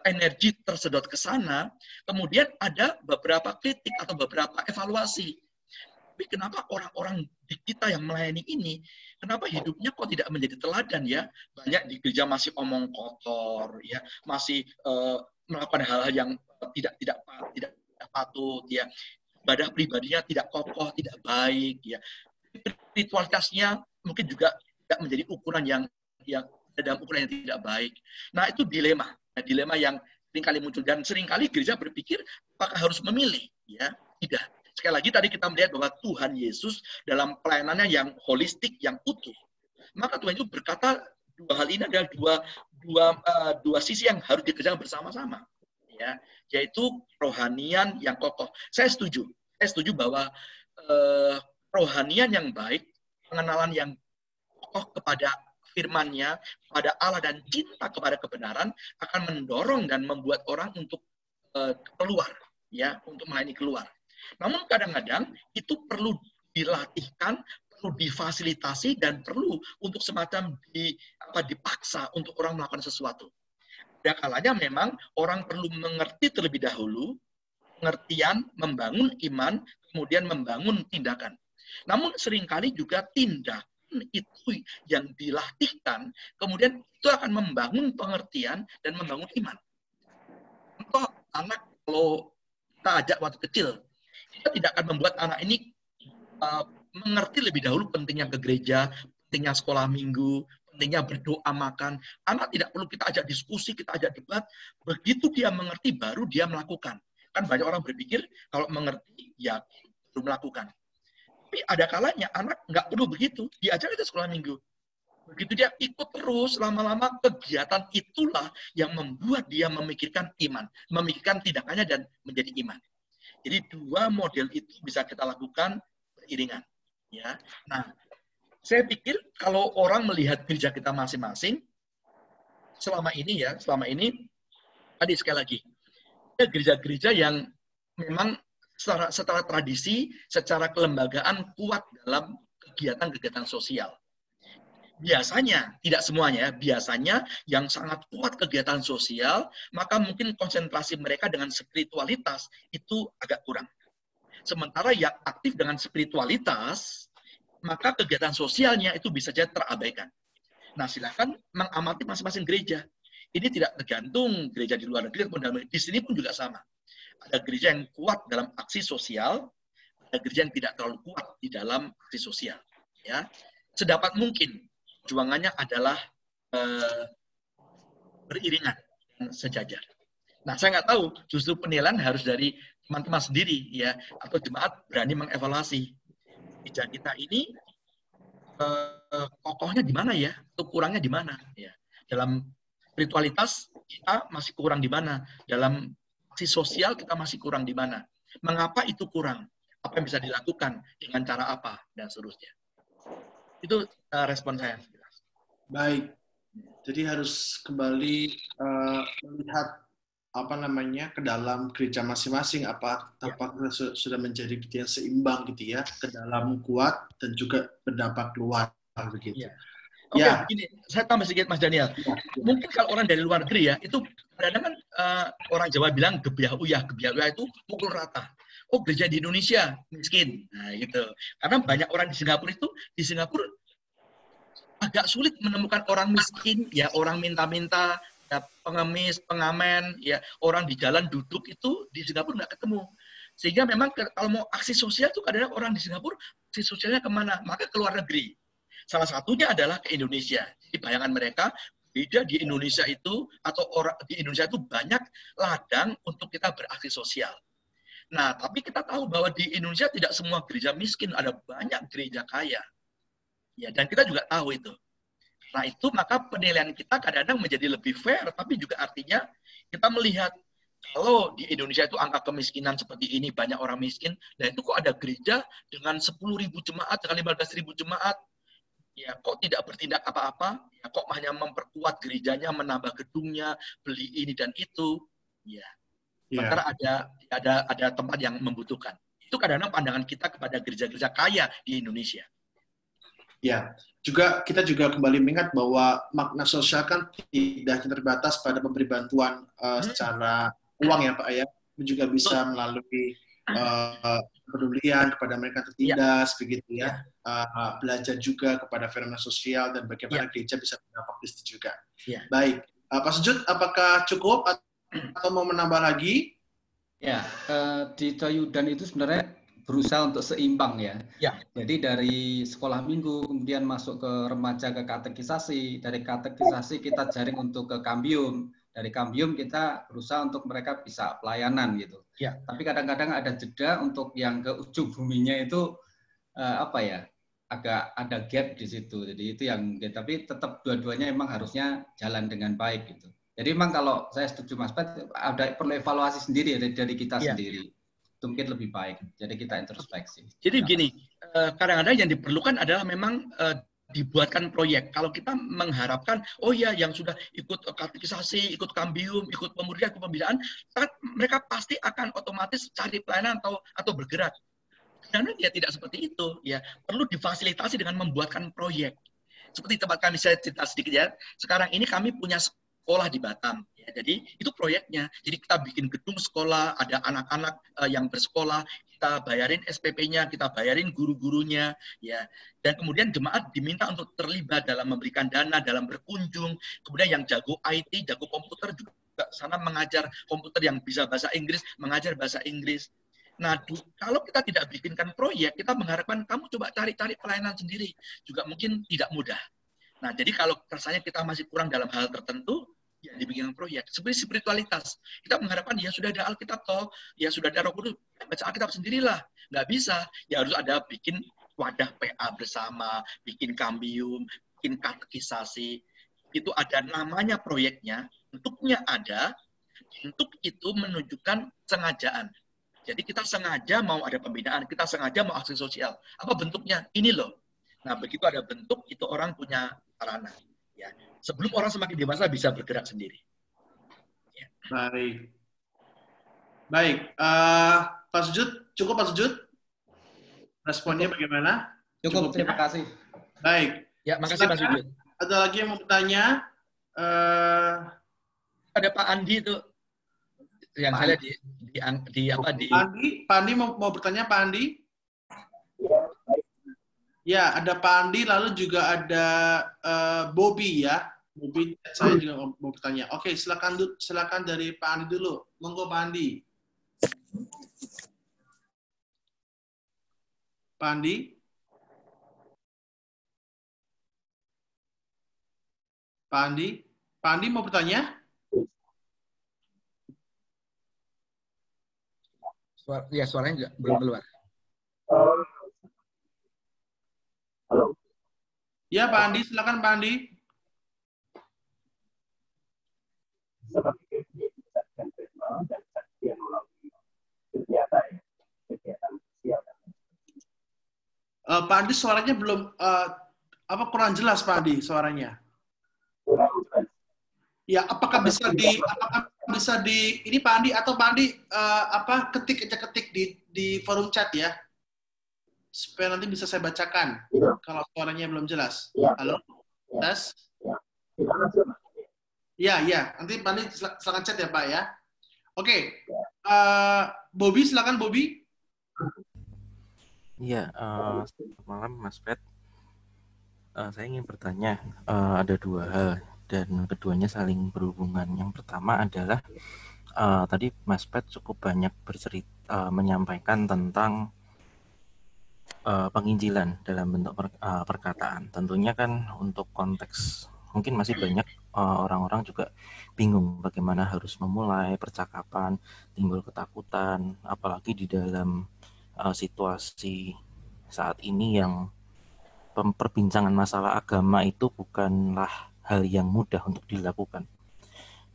energi tersedot ke sana. Kemudian ada beberapa kritik atau beberapa evaluasi. Tapi kenapa orang-orang di kita yang melayani ini, kenapa hidupnya kok tidak menjadi teladan ya? Banyak di gereja masih omong kotor, ya, masih melakukan hal-hal yang tidak patut, ya. Ibadah pribadinya tidak kokoh, tidak baik, ya. Spiritualitasnya mungkin juga tidak menjadi ukuran yang dalam ukuran yang tidak baik. Nah, itu dilema yang seringkali muncul, dan seringkali gereja berpikir apakah harus memilih, ya? Tidak. Sekali lagi tadi kita melihat bahwa Tuhan Yesus dalam pelayanannya yang holistik, yang utuh. Maka Tuhan itu berkata dua hal ini adalah dua sisi yang harus dikerjakan bersama-sama. Ya, yaitu rohanian yang kokoh. Saya setuju bahwa rohanian yang baik, pengenalan yang kokoh kepada firman-Nya, kepada Allah dan cinta kepada kebenaran akan mendorong dan membuat orang untuk keluar, ya, untuk melayani keluar. Namun kadang-kadang itu perlu dilatihkan, perlu difasilitasi, dan perlu untuk semacam dipaksa untuk orang melakukan sesuatu. Ada kalanya memang orang perlu mengerti terlebih dahulu, pengertian, membangun iman, kemudian membangun tindakan. Namun seringkali juga tindakan itu yang dilatihkan, kemudian itu akan membangun pengertian dan membangun iman. Contoh, anak kalau kita ajak waktu kecil, kita tidak akan membuat anak ini mengerti lebih dahulu pentingnya ke gereja, pentingnya sekolah minggu, pentingnya berdoa makan. Anak tidak perlu kita ajak diskusi, kita ajak debat. Begitu dia mengerti, baru dia melakukan. Kan banyak orang berpikir, kalau mengerti, ya baru melakukan. Tapi ada kalanya anak nggak perlu begitu, diajak kita sekolah minggu. Begitu dia ikut terus, lama-lama kegiatan itulah yang membuat dia memikirkan iman, memikirkan tindakannya dan menjadi iman. Jadi dua model itu bisa kita lakukan beriringan. Ya. Nah, saya pikir kalau orang melihat gereja kita masing-masing, selama ini tadi sekali lagi, ada gereja-gereja yang memang secara tradisi, secara kelembagaan kuat dalam kegiatan-kegiatan sosial. Biasanya, tidak semuanya, biasanya yang sangat kuat kegiatan sosial, maka mungkin konsentrasi mereka dengan spiritualitas itu agak kurang. Sementara yang aktif dengan spiritualitas, maka kegiatan sosialnya itu bisa saja terabaikan. Nah, silakan mengamati masing-masing gereja. Ini tidak tergantung gereja di luar negeri, di sini pun juga sama. Ada gereja yang kuat dalam aksi sosial, ada gereja yang tidak terlalu kuat di dalam aksi sosial. Ya, sedapat mungkin perjuangannya adalah beriringan dan sejajar. Nah, saya nggak tahu, justru penilaian harus dari teman-teman sendiri, ya, atau jemaat berani mengevaluasi. Gereja kita ini kokohnya di mana ya, atau kurangnya di mana? Ya. Dalam spiritualitas kita masih kurang di mana? Dalam aksi sosial kita masih kurang di mana? Mengapa itu kurang? Apa yang bisa dilakukan? Dengan cara apa? Dan seterusnya. Itu respon saya. Baik, jadi harus kembali melihat ke dalam gereja masing-masing, apakah sudah menjadi gereja yang seimbang gitu ya, ke dalam kuat dan juga berdampak luar begitu. Ya. Oke, begini, saya tambah sedikit Mas Daniel. Ya. Mungkin kalau orang dari luar negeri ya, itu kadang-kadang orang Jawa bilang gebiah uyah itu pukul rata. Oh, gereja di Indonesia miskin, nah gitu. Karena banyak orang di Singapura agak sulit menemukan orang miskin, ya orang minta-minta, ya pengemis, pengamen, ya orang di jalan duduk itu di Singapura nggak ketemu. Sehingga memang kalau mau aksi sosial itu kadang-kadang orang di Singapura aksi sosialnya kemana? Maka ke luar negeri. Salah satunya adalah ke Indonesia. Jadi bayangan mereka beda di Indonesia itu atau orang di Indonesia itu banyak ladang untuk kita beraksi sosial. Nah, tapi kita tahu bahwa di Indonesia tidak semua gereja miskin, ada banyak gereja kaya. Ya, dan kita juga tahu itu. Nah, itu maka penilaian kita kadang-kadang menjadi lebih fair, tapi juga artinya kita melihat kalau di Indonesia itu angka kemiskinan seperti ini, banyak orang miskin, nah itu kok ada gereja dengan 10.000 jemaat, dengan 15.000 jemaat, ya kok tidak bertindak apa-apa, ya kok hanya memperkuat gerejanya, menambah gedungnya, beli ini dan itu, ya. Sementara ada tempat yang membutuhkan. Itu kadang-kadang pandangan kita kepada gereja-gereja kaya di Indonesia. Ya, kita juga kembali mengingat bahwa makna sosial kan tidak terbatas pada memberi bantuan secara uang ya Pak ya, juga bisa melalui kepedulian kepada mereka tertindas begitu ya. Belajar juga kepada fenomena sosial dan bagaimana gereja bisa berdampak di situ juga. Baik, Pak Sujud, apakah cukup atau mau menambah lagi? Ya, di Coyudan itu sebenarnya berusaha untuk seimbang ya. Jadi dari sekolah minggu, kemudian masuk ke remaja ke katekisasi, dari katekisasi kita jaring untuk ke kambium, dari kambium kita berusaha untuk mereka bisa pelayanan gitu. Tapi kadang-kadang ada jeda untuk yang ke ujung buminya itu agak ada gap di situ. Jadi itu yang, tapi tetap dua-duanya memang harusnya jalan dengan baik gitu. Jadi memang kalau saya setuju Mas Pet, ada perlu evaluasi sendiri dari kita sendiri. Itu mungkin lebih baik. Jadi kita introspeksi. Jadi begini, kadang-kadang yang diperlukan adalah memang dibuatkan proyek. Kalau kita mengharapkan, oh ya yang sudah ikut katekisasi, ikut kambium, ikut pemuridan, ikut pembinaan, mereka pasti akan otomatis cari pelayanan atau bergerak. Karena dia tidak seperti itu, ya perlu difasilitasi dengan membuatkan proyek. Seperti tempat kami, saya cerita sedikit ya. Sekarang ini kami punya sekolah di Batam. Ya, jadi itu proyeknya. Jadi kita bikin gedung sekolah, ada anak-anak yang bersekolah, kita bayarin SPP-nya, kita bayarin guru-gurunya, ya. Dan kemudian jemaat diminta untuk terlibat dalam memberikan dana, dalam berkunjung. Kemudian yang jago IT, jago komputer juga sana mengajar komputer, yang bisa bahasa Inggris, mengajar bahasa Inggris. Nah, kalau kita tidak bikinkan proyek, kita mengharapkan kamu coba cari-cari pelayanan sendiri. Juga mungkin tidak mudah. Nah, jadi kalau rasanya kita masih kurang dalam hal tertentu, ya dibikinkan proyek. Seperti spiritualitas. Kita mengharapkan, ya sudah ada Alkitab toh, ya sudah ada Roh Kudus, baca Alkitab sendirilah. Nggak bisa. Ya harus ada bikin wadah PA bersama, bikin kambium, bikin katekisasi. Itu ada namanya proyeknya, bentuknya ada, untuk itu menunjukkan sengajaan. Jadi kita sengaja mau ada pembinaan, kita sengaja mau aksi sosial. Apa bentuknya? Ini loh. Nah, begitu ada bentuk, itu orang punya sarana. Ya. Sebelum orang semakin dewasa bisa bergerak sendiri. Ya. Baik. Pak Sujud, cukup Pak Sujud? Responnya bagaimana? Cukup, terima kasih. Baik. Ya, makasih Pak Sujud. Ada lagi yang mau bertanya? Ada Pak Andi itu. Yang saya Pak Andi mau bertanya, Pak Andi? Ya, ada Pak Andi, lalu juga ada Bobby ya. Bobby, saya juga mau bertanya. Oke, silakan dari Pak Andi dulu. Monggo Pak Andi. Pak Andi? Pak Andi? Pak Andi mau bertanya? Suaranya belum keluar. Halo. Ya, Pak Andi, silakan Pak Andi. Pak Andi, suaranya belum kurang jelas Pak Andi suaranya. Ya, apakah bisa di ini Pak Andi, atau Pak Andi ketik di forum chat ya, supaya nanti bisa saya bacakan kalau suaranya belum jelas. Halo, tes. Ya, nanti Pak Andi silakan chat ya Pak ya. Oke, Bobby, silakan Bobby. Iya, selamat malam Mas Pet. Saya ingin bertanya, ada dua hal dan keduanya saling berhubungan. Yang pertama adalah tadi Mas Pet cukup banyak menyampaikan tentang penginjilan dalam bentuk perkataan. Tentunya kan untuk konteks mungkin masih banyak orang-orang juga bingung bagaimana harus memulai percakapan, timbul ketakutan, apalagi di dalam situasi saat ini yang perbincangan masalah agama itu bukanlah hal yang mudah untuk dilakukan.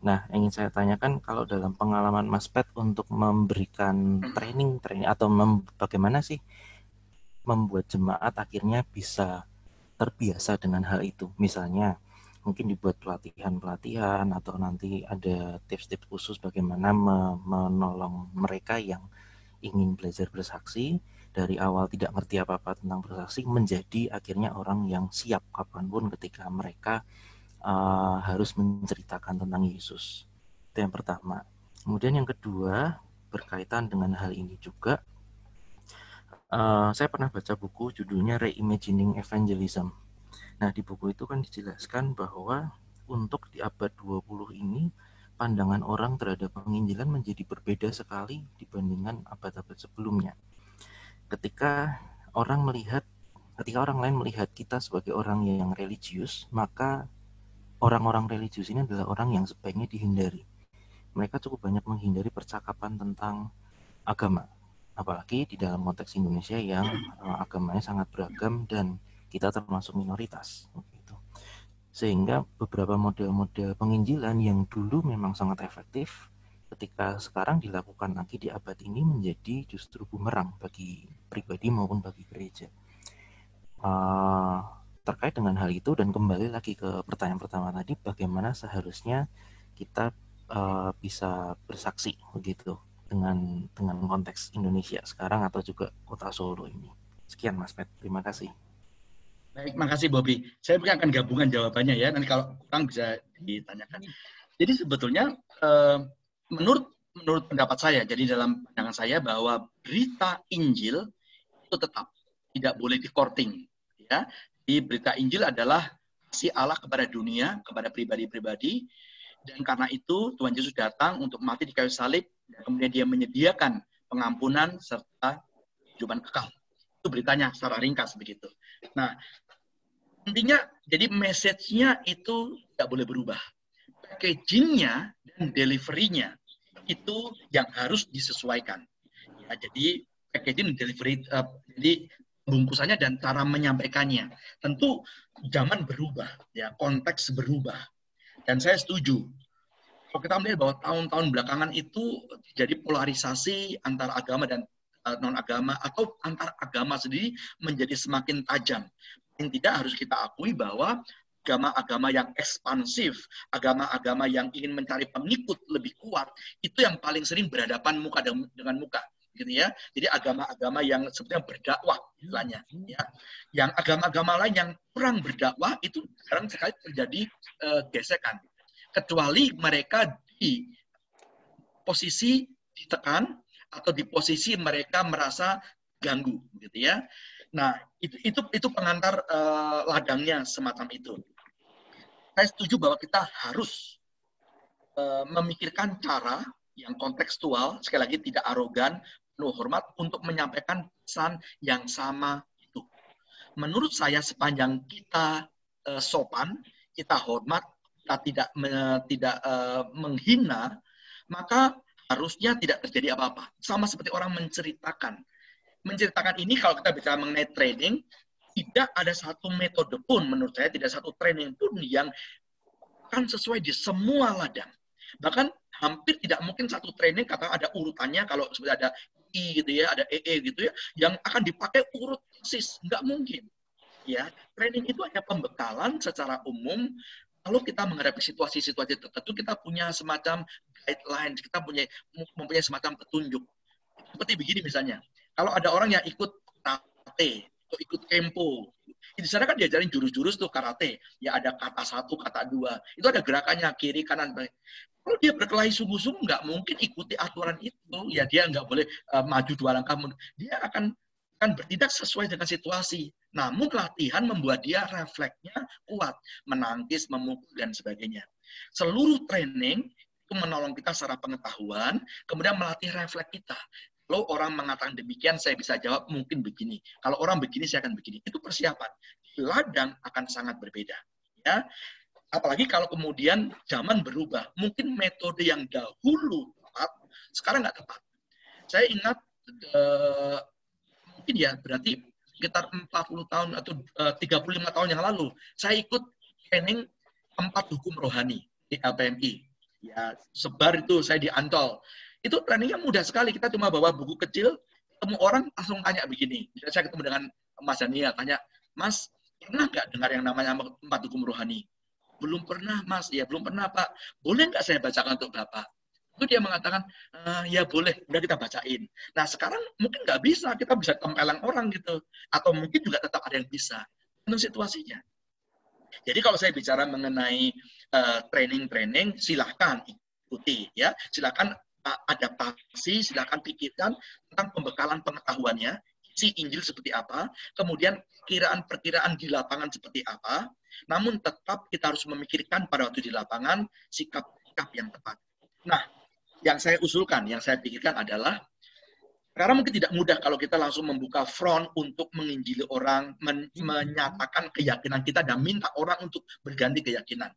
Nah, yang ingin saya tanyakan kalau dalam pengalaman Mas Pet untuk memberikan training atau bagaimana sih membuat jemaat akhirnya bisa terbiasa dengan hal itu. Misalnya, mungkin dibuat pelatihan-pelatihan atau nanti ada tips-tips khusus bagaimana menolong mereka yang ingin belajar bersaksi dari awal tidak ngerti apa-apa tentang bersaksi menjadi akhirnya orang yang siap kapanpun ketika mereka harus menceritakan tentang Yesus. Itu yang pertama. Kemudian yang kedua, berkaitan dengan hal ini juga, saya pernah baca buku judulnya Reimagining Evangelism. Nah, di buku itu kan dijelaskan bahwa untuk di abad 20 ini, pandangan orang terhadap penginjilan menjadi berbeda sekali dibandingkan abad-abad sebelumnya. Ketika orang lain melihat kita sebagai orang yang religius, maka orang-orang religius ini adalah orang yang sebaiknya dihindari. Mereka cukup banyak menghindari percakapan tentang agama, apalagi di dalam konteks Indonesia yang agamanya sangat beragam dan kita termasuk minoritas. Sehingga beberapa model-model penginjilan yang dulu memang sangat efektif, ketika sekarang dilakukan lagi di abad ini menjadi justru bumerang bagi pribadi maupun bagi gereja. Terkait dengan hal itu dan kembali lagi ke pertanyaan pertama tadi, bagaimana seharusnya kita bisa bersaksi begitu dengan konteks Indonesia sekarang atau juga kota Solo ini. Sekian Mas Pet, terima kasih. Baik, makasih Bobby. Saya mungkin akan gabungan jawabannya ya, nanti kalau kurang bisa ditanyakan. Jadi sebetulnya menurut pendapat saya, jadi dalam pandangan saya bahwa berita Injil itu tetap tidak boleh di-courting. Ya. Di berita Injil adalah kasih Allah kepada dunia, kepada pribadi-pribadi, dan karena itu Tuhan Yesus datang untuk mati di kayu salib, dan kemudian dia menyediakan pengampunan serta kehidupan kekal. Itu beritanya secara ringkas begitu. Nah, intinya jadi message-nya itu tidak boleh berubah. Packaging-nya dan delivery-nya itu yang harus disesuaikan. Ya, jadi packaging delivery, jadi bungkusannya dan cara menyampaikannya. Tentu zaman berubah, ya konteks berubah. Dan saya setuju. Kalau kita melihat bahwa tahun-tahun belakangan itu jadi polarisasi antara agama dan non-agama atau antar agama sendiri menjadi semakin tajam. Yang tidak harus kita akui bahwa agama-agama yang ekspansif, agama-agama yang ingin mencari pengikut lebih kuat, itu yang paling sering berhadapan muka dengan muka. Gitu ya. Jadi agama-agama yang sebetulnya berdakwah istilahnya, ya. Yang agama-agama lain yang kurang berdakwah itu sekarang sekali terjadi gesekan. Kecuali mereka di posisi ditekan atau di posisi mereka merasa ganggu, gitu ya. Nah, itu pengantar ladangnya semacam itu. Saya setuju bahwa kita harus memikirkan cara yang kontekstual, sekali lagi tidak arogan, penuh hormat untuk menyampaikan pesan yang sama itu. Menurut saya sepanjang kita sopan, kita hormat, kita tidak menghina, maka harusnya tidak terjadi apa-apa. Sama seperti orang menceritakan. Menceritakan ini kalau kita bicara mengenai training, tidak ada satu metode pun, menurut saya tidak satu training pun yang akan sesuai di semua ladang. Bahkan hampir tidak mungkin satu training kata ada urutannya, kalau seperti ada I gitu ya, ada EE gitu ya, yang akan dipakai urut persis, nggak mungkin. Ya, training itu hanya pembekalan secara umum. Kalau kita menghadapi situasi-situasi tertentu, kita punya semacam guidelines, kita mempunyai semacam petunjuk. Seperti begini misalnya, kalau ada orang yang ikut karate, atau ikut kempo, di sana kan diajarin jurus-jurus tuh karate, ya ada kata 1, kata 2, itu ada gerakannya kiri, kanan, baik. Kalau dia berkelahi sungguh-sungguh, nggak mungkin ikuti aturan itu, ya dia nggak boleh maju 2 langkah, dia akan bertindak sesuai dengan situasi. Namun latihan membuat dia refleksnya kuat, menangkis, memukul, dan sebagainya. Seluruh training itu menolong kita secara pengetahuan, kemudian melatih refleks kita. Kalau orang mengatakan demikian, saya bisa jawab mungkin begini. Kalau orang begini, saya akan begini. Itu persiapan. Ladang akan sangat berbeda. Ya. Apalagi kalau kemudian zaman berubah. Mungkin metode yang dahulu tepat, sekarang nggak tepat. Saya ingat mungkin ya berarti sekitar 40 tahun atau 35 tahun yang lalu, saya ikut training 4 hukum rohani di LPMI. Ya, sebar itu saya di Ancol. Itu trainingnya mudah sekali. Kita cuma bawa buku kecil, ketemu orang langsung tanya begini. Misalnya saya ketemu dengan Mas Dania, tanya, Mas, pernah nggak dengar yang namanya 4 hukum rohani? Belum pernah, Mas. Ya, belum pernah, Pak. Boleh nggak saya bacakan untuk Bapak? Itu dia mengatakan, ya boleh, udah kita bacain. Nah, sekarang mungkin nggak bisa, kita bisa tempelang orang gitu. Atau mungkin juga tetap ada yang bisa. Itu situasinya. Jadi kalau saya bicara mengenai training-training, silahkan ikuti. Ya, silahkan adaptasi, silahkan pikirkan tentang pembekalan pengetahuannya, isi Injil seperti apa, kemudian perkiraan-perkiraan di lapangan seperti apa, namun tetap kita harus memikirkan pada waktu di lapangan sikap-sikap yang tepat. Nah, yang saya usulkan, yang saya pikirkan adalah, karena mungkin tidak mudah kalau kita langsung membuka front untuk menginjili orang, menyatakan keyakinan kita dan minta orang untuk berganti keyakinan.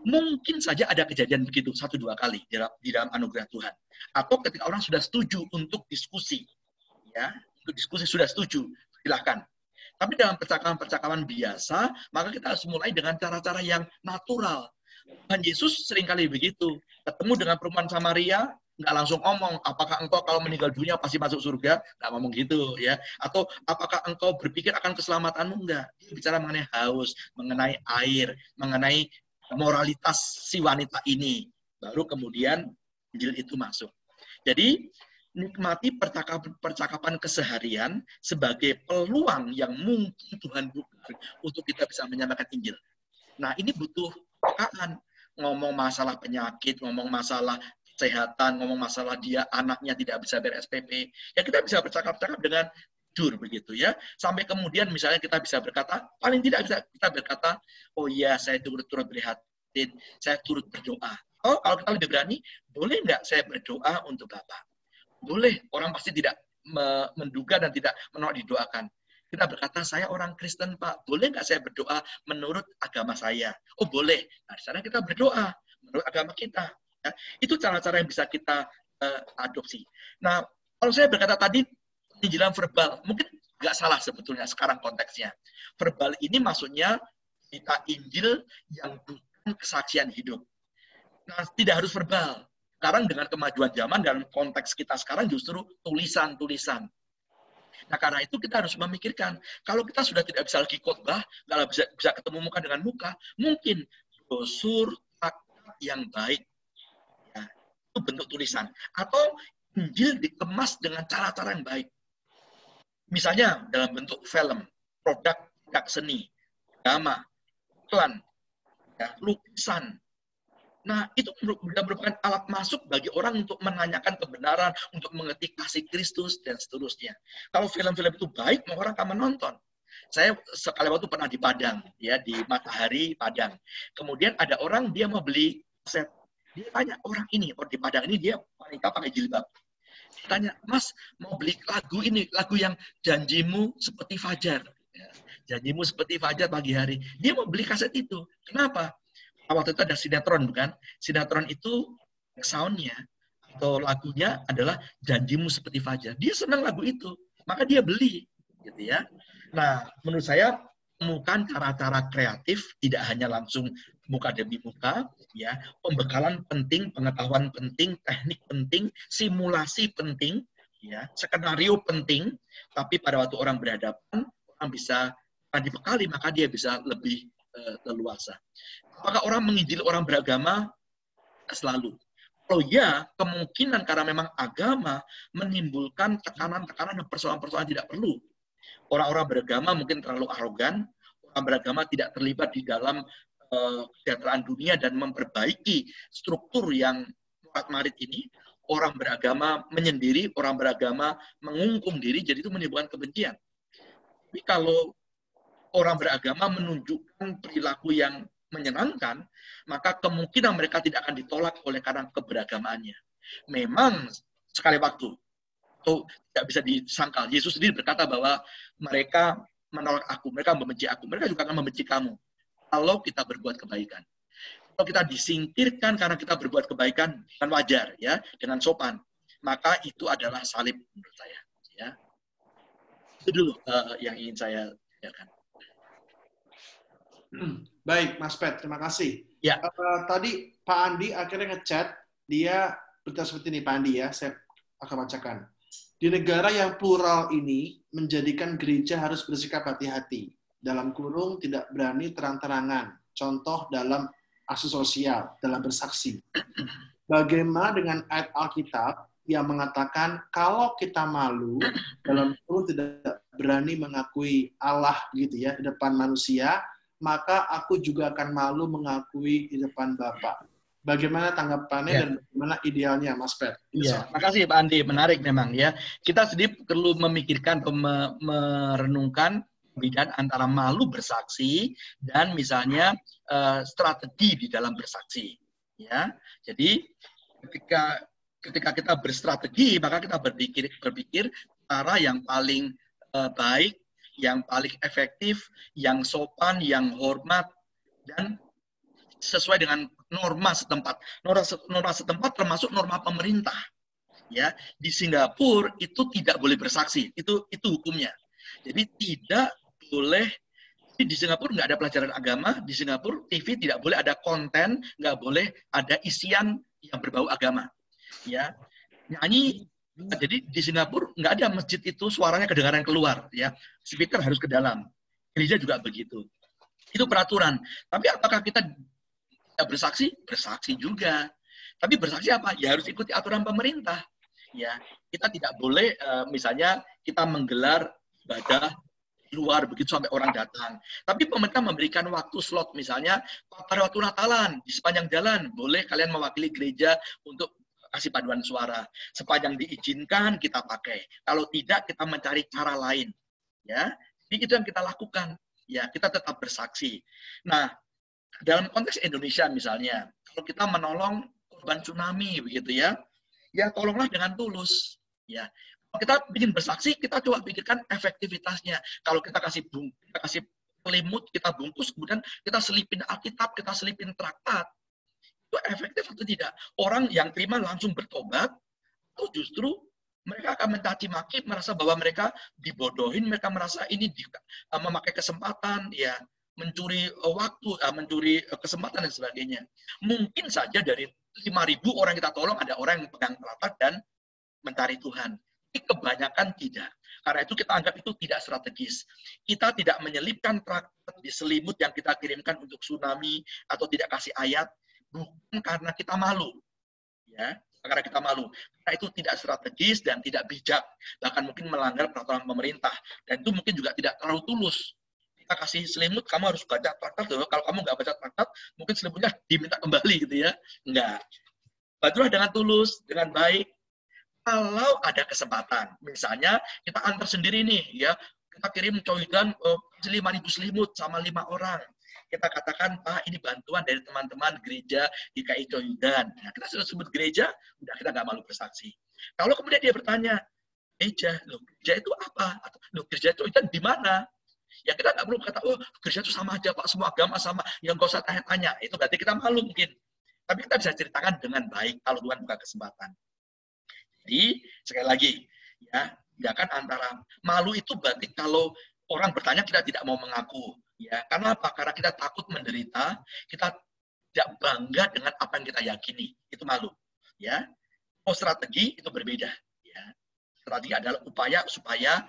Mungkin saja ada kejadian begitu 1-2 kali di dalam anugerah Tuhan. Atau ketika orang sudah setuju untuk diskusi, ya, untuk diskusi sudah setuju, silahkan. Tapi dalam percakapan-percakapan biasa, maka kita harus mulai dengan cara-cara yang natural. Tuhan Yesus seringkali begitu. Ketemu dengan perempuan Samaria, nggak langsung ngomong, apakah engkau kalau meninggal dunia pasti masuk surga? Nggak ngomong gitu, ya. Atau apakah engkau berpikir akan keselamatanmu? Enggak. Dia bicara mengenai haus, mengenai air, mengenai moralitas si wanita ini. Baru kemudian Injil itu masuk. Jadi, nikmati percakapan keseharian sebagai peluang yang mungkin Tuhan buka untuk kita bisa menyampaikan Injil. Nah, ini butuh pekaan. Ngomong masalah penyakit, ngomong masalah kesehatan, ngomong masalah dia anaknya tidak bisa bayar SPP. Ya kita bisa bercakap-cakap dengan jujur begitu ya. Sampai kemudian misalnya kita bisa berkata, paling tidak bisa kita berkata, oh iya saya turut prihatin, saya turut berdoa. Oh kalau kita lebih berani, boleh nggak saya berdoa untuk Bapak? Boleh, orang pasti tidak menduga dan tidak menolak didoakan. Kita berkata, saya orang Kristen, Pak. Boleh nggak saya berdoa menurut agama saya? Oh, boleh. Nah, di sana kita berdoa menurut agama kita. Ya. Itu cara-cara yang bisa kita adopsi. Nah, kalau saya berkata tadi, penginjilan verbal, mungkin nggak salah sebetulnya sekarang konteksnya. Verbal ini maksudnya kita Injil yang bukan kesaksian hidup. Nah, tidak harus verbal. Sekarang dengan kemajuan zaman dan konteks kita sekarang justru tulisan-tulisan. Nah, karena itu kita harus memikirkan, kalau kita sudah tidak bisa lagi khotbah, kalau bisa ketemu muka dengan muka, mungkin brosur yang baik, ya, itu bentuk tulisan. Atau Injil dikemas dengan cara-cara yang baik. Misalnya dalam bentuk film, produk seni, drama, iklan, ya, lukisan. Nah, itu merupakan alat masuk bagi orang untuk menanyakan kebenaran, untuk mengerti kasih Kristus, dan seterusnya. Kalau film-film itu baik, orang akan menonton. Saya sekali waktu pernah di Padang, ya di Matahari Padang. Kemudian ada orang, dia mau beli kaset. Dia tanya, orang di Padang ini, dia wanita pakai jilbab. Dia tanya, Mas, mau beli lagu ini, lagu yang janjimu seperti fajar. Ya, janjimu seperti fajar pagi hari. Dia mau beli kaset itu. Kenapa? Waktu itu ada sinetron, bukan? Sinetron itu sound-nya atau lagunya adalah janjimu seperti fajar. Dia senang lagu itu, maka dia beli, gitu ya. Nah, menurut saya temukan cara-cara kreatif, tidak hanya langsung muka demi muka, ya. Pembekalan penting, pengetahuan penting, teknik penting, simulasi penting, ya. Skenario penting, tapi pada waktu orang berhadapan, orang bisa dibekali, maka dia bisa lebih leluasa. Apakah orang menginjil orang beragama? Selalu. Kalau ya, kemungkinan karena memang agama menimbulkan tekanan-tekanan dan persoalan-persoalan tidak perlu. Orang-orang beragama mungkin terlalu arogan, orang beragama tidak terlibat di dalam kesejahteraan dunia dan memperbaiki struktur yang morat-marit ini. Orang beragama menyendiri, orang beragama mengungkum diri, jadi itu menimbulkan kebencian. Tapi kalau orang beragama menunjukkan perilaku yang menyenangkan, maka kemungkinan mereka tidak akan ditolak oleh karena keberagamaannya. Memang sekali waktu, atau tidak bisa disangkal, Yesus sendiri berkata bahwa mereka menolak aku, mereka membenci aku, mereka juga akan membenci kamu kalau kita berbuat kebaikan. Kalau kita disingkirkan karena kita berbuat kebaikan dengan wajar, ya, dengan sopan, maka itu adalah salib menurut saya. Ya. Itu dulu yang ingin saya katakan. Baik, Mas Pet, terima kasih. Ya. Tadi Pak Andi akhirnya ngechat, dia berkata seperti ini, Pak Andi ya, saya akan bacakan. Di negara yang plural ini, menjadikan gereja harus bersikap hati-hati. Dalam kurung, tidak berani terang-terangan. Contoh dalam aksi sosial, dalam bersaksi. Bagaimana dengan ayat Alkitab yang mengatakan, kalau kita malu, dalam kurung tidak berani mengakui Allah gitu ya, di depan manusia, maka aku juga akan malu mengakui di depan Bapak. Bagaimana tanggapannya dan bagaimana idealnya, Mas Pet? Iya, makasih Pak Andi, menarik memang ya. Kita sendiri perlu memikirkan atau merenungkan perbedaan antara malu bersaksi dan misalnya strategi di dalam bersaksi. Ya, jadi ketika kita berstrategi, maka kita berpikir cara yang paling baik, yang paling efektif, yang sopan, yang hormat, dan sesuai dengan norma setempat. Norma setempat termasuk norma pemerintah. Ya, di Singapura itu tidak boleh bersaksi, itu hukumnya. Jadi tidak boleh, di Singapura nggak ada pelajaran agama, di Singapura TV tidak boleh ada konten, nggak boleh ada isian yang berbau agama. Ya, nyanyi. Jadi di Singapura nggak ada masjid itu suaranya kedengaran keluar, ya. Speaker harus ke dalam. Gereja juga begitu. Itu peraturan. Tapi apakah kita bersaksi? Bersaksi juga. Tapi bersaksi apa? Ya harus ikuti aturan pemerintah. Ya, kita tidak boleh misalnya kita menggelar ibadah di luar begitu sampai orang datang. Tapi pemerintah memberikan waktu slot, misalnya pada waktu Natalan di sepanjang jalan boleh kalian mewakili gereja untuk kasih paduan suara. Sepanjang diizinkan kita pakai. Kalau tidak kita mencari cara lain. Ya, jadi itu yang kita lakukan. Ya, kita tetap bersaksi. Nah, dalam konteks Indonesia misalnya, kalau kita menolong korban tsunami begitu ya, ya tolonglah dengan tulus. Ya, kalau kita bikin bersaksi, kita coba pikirkan efektivitasnya. Kalau kita kasih selimut, kita bungkus, kemudian kita selipin Alkitab, kita selipin traktat. Itu efektif atau tidak? Orang yang terima langsung bertobat, atau justru mereka akan mencaci maki, merasa bahwa mereka dibodohin, mereka merasa ini memakai kesempatan, ya mencuri waktu, mencuri kesempatan dan sebagainya. Mungkin saja dari 5.000 orang kita tolong, ada orang yang pegang traktat dan mencari Tuhan. Tapi kebanyakan tidak. Karena itu kita anggap itu tidak strategis. Kita tidak menyelipkan traktat di selimut yang kita kirimkan untuk tsunami, atau tidak kasih ayat, bukan karena kita malu, ya, karena kita malu. Karena itu tidak strategis dan tidak bijak, bahkan mungkin melanggar peraturan pemerintah. Dan itu mungkin juga tidak terlalu tulus. Kita kasih selimut, kamu harus baca traktat. Kalau kamu nggak baca traktat, mungkin selimutnya diminta kembali, gitu ya. Enggak. Bantulah dengan tulus, dengan baik. Kalau ada kesempatan, misalnya kita antar sendiri nih, ya, kita kirim coidan 5.000 selimut sama 5 orang. Kita katakan, Pak, ini bantuan dari teman-teman gereja GKI Coyudan. Nah, kita sudah sebut gereja, udah kita nggak malu bersaksi. Kalau kemudian dia bertanya, gereja itu apa? Atau, gereja Coyudan di mana? Ya kita nggak perlu kata, oh gereja itu sama aja Pak, semua agama sama, yang nggak usah tanya-tanya. Itu berarti kita malu mungkin. Tapi kita bisa ceritakan dengan baik kalau Tuhan buka kesempatan. Jadi, sekali lagi, ya, bedakan antara malu itu berarti kalau orang bertanya kita tidak mau mengaku. Ya, karena apa? Karena kita takut menderita, kita tidak bangga dengan apa yang kita yakini. Itu malu. Ya, strategi itu berbeda. Ya, strategi adalah upaya supaya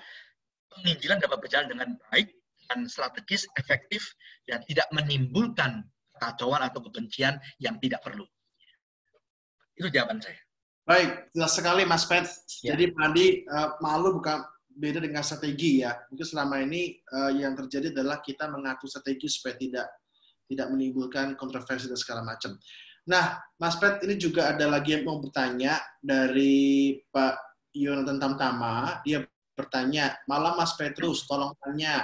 penginjilan dapat berjalan dengan baik, dan strategis, efektif, dan tidak menimbulkan kekacauan atau kebencian yang tidak perlu. Itu jawaban saya. Baik, jelas sekali Mas Pet. Ya. Jadi Pak Andi, malu bukan beda dengan strategi ya. Mungkin selama ini yang terjadi adalah kita mengatur strategi supaya tidak menimbulkan kontroversi dan segala macam. Nah, Mas Pet, ini juga ada lagi yang mau bertanya dari Pak Yonatan Tamtama. Dia bertanya, malam Mas Petrus, tolong tanya,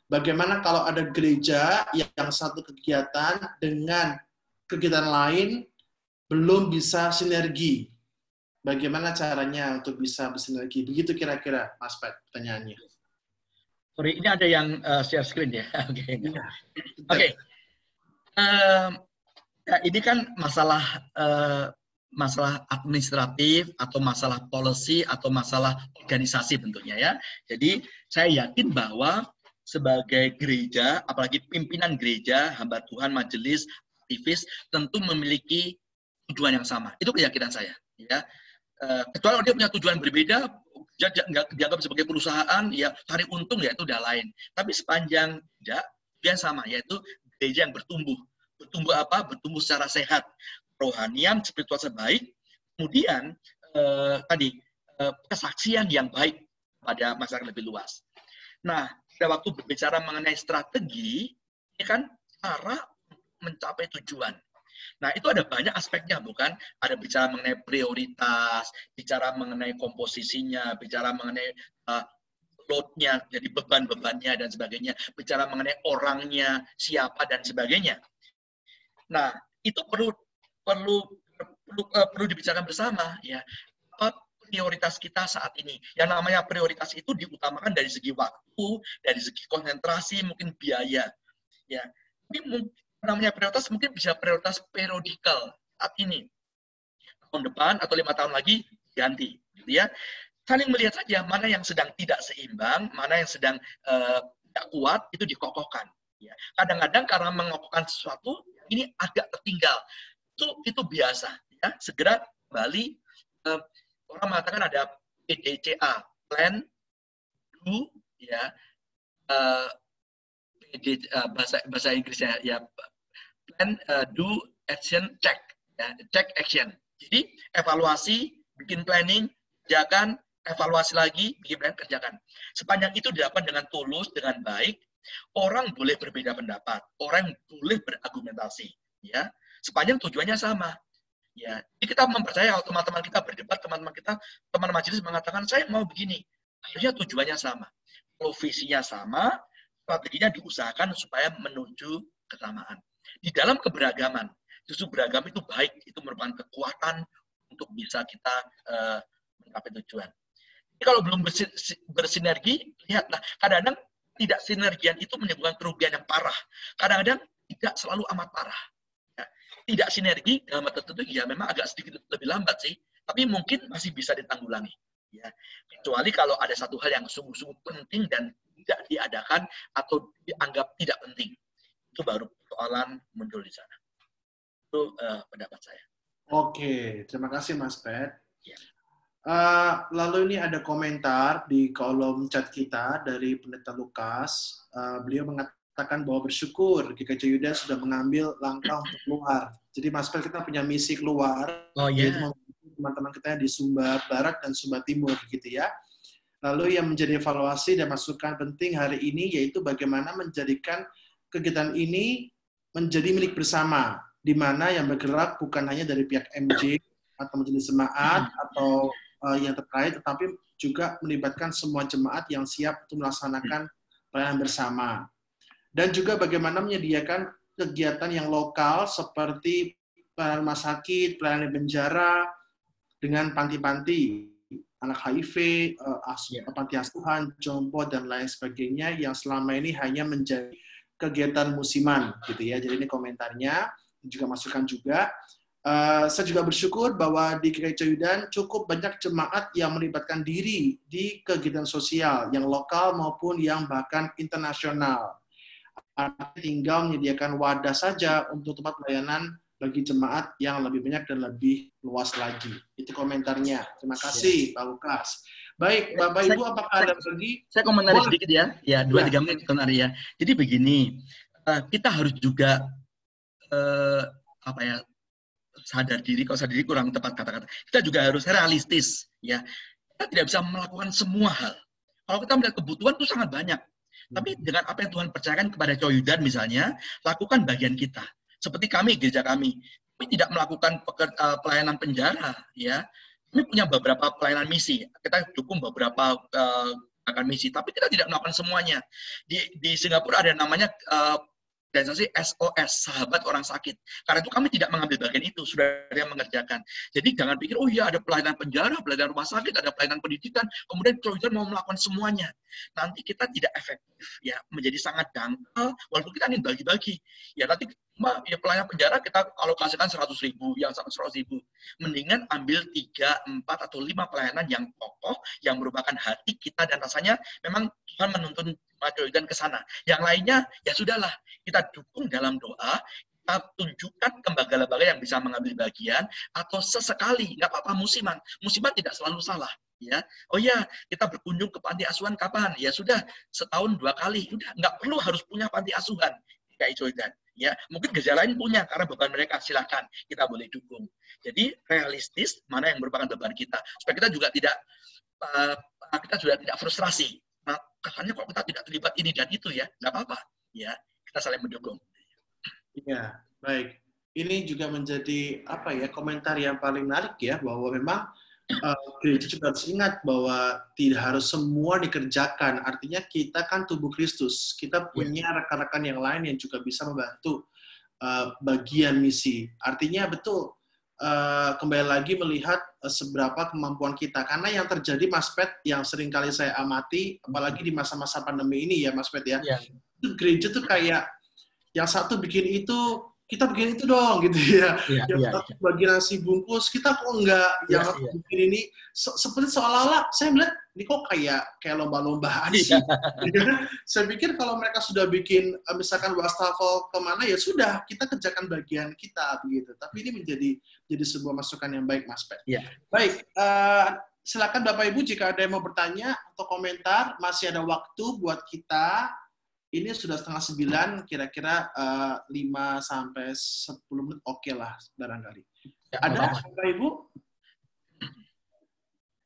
bagaimana kalau ada gereja yang satu kegiatan dengan kegiatan lain belum bisa sinergi? Bagaimana caranya untuk bisa bersinergi? Begitu kira-kira, Mas Pet, pertanyaannya. Sorry, ini ada yang share screen ya? Oke. Oke. Ini kan masalah administratif atau masalah policy atau masalah organisasi tentunya ya. Jadi saya yakin bahwa sebagai gereja, apalagi pimpinan gereja, hamba Tuhan, majelis, aktivis, tentu memiliki tujuan yang sama. Itu keyakinan saya. Ya. Kecuali dia punya tujuan berbeda, nggak dianggap sebagai perusahaan, ya cari untung, ya itu udah lain. Tapi sepanjang tidak, tujuan sama, yaitu gereja yang bertumbuh. Bertumbuh apa? Bertumbuh secara sehat. Rohanian, spiritual sebaik, kemudian kesaksian yang baik pada masyarakat lebih luas. Nah, pada waktu berbicara mengenai strategi, ini kan cara mencapai tujuan. Nah, itu ada banyak aspeknya, bukan? Ada bicara mengenai prioritas, bicara mengenai komposisinya, bicara mengenai load-nya, jadi beban-bebannya dan sebagainya, bicara mengenai orangnya, siapa dan sebagainya. Nah, itu perlu dibicarakan bersama, ya. Apa prioritas kita saat ini? Yang namanya prioritas itu diutamakan dari segi waktu, dari segi konsentrasi, mungkin biaya, ya. Tapi namanya prioritas mungkin bisa prioritas periodikal saat ini, tahun depan atau 5 tahun lagi ganti, gitu ya. Saling melihat saja mana yang sedang tidak seimbang, mana yang sedang tidak kuat, itu dikokohkan. Ya. Kadang-kadang karena mengokohkan sesuatu ini agak tertinggal, itu biasa. Ya. Segera kembali. Orang mengatakan ada PDCA, plan, do, ya. Bahasa Inggrisnya ya, plan, do, action, check, ya, check, action. Jadi evaluasi, bikin planning, kerjakan, evaluasi lagi, bikin plan, kerjakan. Sepanjang itu dilakukan dengan tulus, dengan baik, orang boleh berbeda pendapat, orang boleh berargumentasi, ya, sepanjang tujuannya sama. Ya, jadi kita mempercaya kalau teman-teman kita berdebat, teman majelis mengatakan saya mau begini, harusnya tujuannya sama, kalau visinya sama, strateginya diusahakan supaya menuju kesamaan. Di dalam keberagaman, justru beragam itu baik, itu merupakan kekuatan untuk bisa kita mencapai tujuan. Jadi kalau belum bersinergi, lihatlah, kadang-kadang tidak sinergian itu menimbulkan kerugian yang parah. Kadang-kadang tidak selalu amat parah. Ya. Tidak sinergi dalam tertentu ya memang agak sedikit lebih lambat sih, tapi mungkin masih bisa ditanggulangi. Ya. Kecuali kalau ada satu hal yang sungguh-sungguh penting dan tidak diadakan atau dianggap tidak penting. Itu baru persoalan muncul di sana. Itu pendapat saya. Oke, terima kasih Mas Pet. Ya. Lalu ini ada komentar di kolom chat kita dari Pendeta Lukas. Beliau mengatakan bahwa bersyukur GKJ Yuda sudah mengambil langkah untuk keluar. Jadi Mas Pet, kita punya misi keluar, yaitu membantu teman-teman kita di Sumba Barat dan Sumba Timur, gitu ya. Lalu yang menjadi evaluasi dan masukan penting hari ini yaitu bagaimana menjadikan kegiatan ini menjadi milik bersama, di mana yang bergerak bukan hanya dari pihak MJ atau majelis jemaat atau yang terkait, tetapi juga melibatkan semua jemaat yang siap untuk melaksanakan pelayanan bersama. Dan juga bagaimana menyediakan kegiatan yang lokal seperti pelayanan rumah sakit, pelayanan penjara, dengan panti-panti, anak HIV, panti asuhan, jompo, dan lain sebagainya yang selama ini hanya menjadi kegiatan musiman, gitu ya. Jadi ini komentarnya, juga masukan juga. Saya juga bersyukur bahwa di GKJ Yudan cukup banyak jemaat yang melibatkan diri di kegiatan sosial, yang lokal maupun yang bahkan internasional. Artinya tinggal menyediakan wadah saja untuk tempat pelayanan bagi jemaat yang lebih banyak dan lebih luas lagi. Itu komentarnya. Terima kasih, Pak Lukas. Baik, Bapak Ibu, apakah ada lagi? Saya komentari sedikit ya. Ya, 2-3 menit komentar ya. Jadi begini, kita harus juga sadar diri, kalau sadar diri kurang tepat kata-kata. Kita juga harus realistis, ya. Kita tidak bisa melakukan semua hal. Kalau kita melihat kebutuhan itu sangat banyak. Tapi dengan apa yang Tuhan percayakan kepada Coyudan misalnya, lakukan bagian kita. Seperti kami, gereja kami tidak melakukan pelayanan penjara, ya. Kami punya beberapa pelayanan misi. Kita dukung beberapa gerakan misi, tapi kita tidak melakukan semuanya. Di Singapura ada namanya organisasi SOS, Sahabat Orang Sakit. Karena itu kami tidak mengambil bagian itu, sudah ada yang mengerjakan. Jadi jangan pikir, oh iya ada pelayanan penjara, pelayanan rumah sakit, ada pelayanan pendidikan, kemudian Coyudan mau melakukan semuanya. Nanti kita tidak efektif, ya, menjadi sangat dangkal, walaupun kita ingin bagi-bagi. Ya nanti Ya pelayanan penjara kita alokasikan 100.000, yang 100.000. Mendingan ambil 3, 4, atau 5 pelayanan yang kokoh, yang merupakan hati kita, dan rasanya memang Tuhan menuntun majoritas ke sana. Yang lainnya, ya sudahlah, kita dukung dalam doa, kita tunjukkan lembaga-lembaga yang bisa mengambil bagian, atau sesekali, nggak apa-apa musiman. Musiman tidak selalu salah. Ya, oh ya, kita berkunjung ke panti asuhan kapan? Ya sudah, setahun 2 kali. Udah, nggak perlu harus punya panti asuhan. Kayak Jordan. Ya, mungkin gereja lain punya karena beban mereka, silakan, kita boleh dukung. Jadi realistis mana yang merupakan beban kita, supaya kita juga tidak frustrasi. Nah, katanya kok kita tidak terlibat ini dan itu ya, nggak apa-apa. Ya, kita saling mendukung. Iya, baik. Ini juga menjadi komentar yang paling menarik ya, bahwa memang gereja juga harus ingat bahwa tidak harus semua dikerjakan. Artinya kita kan tubuh Kristus. Kita punya rekan-rekan yang lain yang juga bisa membantu bagian misi. Artinya betul, kembali lagi melihat seberapa kemampuan kita. Karena yang terjadi, Mas Pet, yang sering kali saya amati, apalagi di masa-masa pandemi ini ya, Mas Pet ya, itu gereja tuh kayak yang satu bikin itu, kita bikin itu dong, gitu ya. Yang satu bagi nasi bungkus, kita kok enggak yang bikin ini. Seperti seolah-olah, saya melihat, ini kok kayak lomba-lombaan sih. Saya pikir kalau mereka sudah bikin, misalkan wastafel kemana, ya sudah, kita kerjakan bagian kita, begitu. Tapi ini menjadi sebuah masukan yang baik, Mas Pet. Baik, silakan Bapak Ibu, jika ada yang mau bertanya atau komentar, masih ada waktu buat kita. Ini sudah 8:30, kira-kira 5-10 menit, oke lah, barangkali. Ada, Bapak Ibu?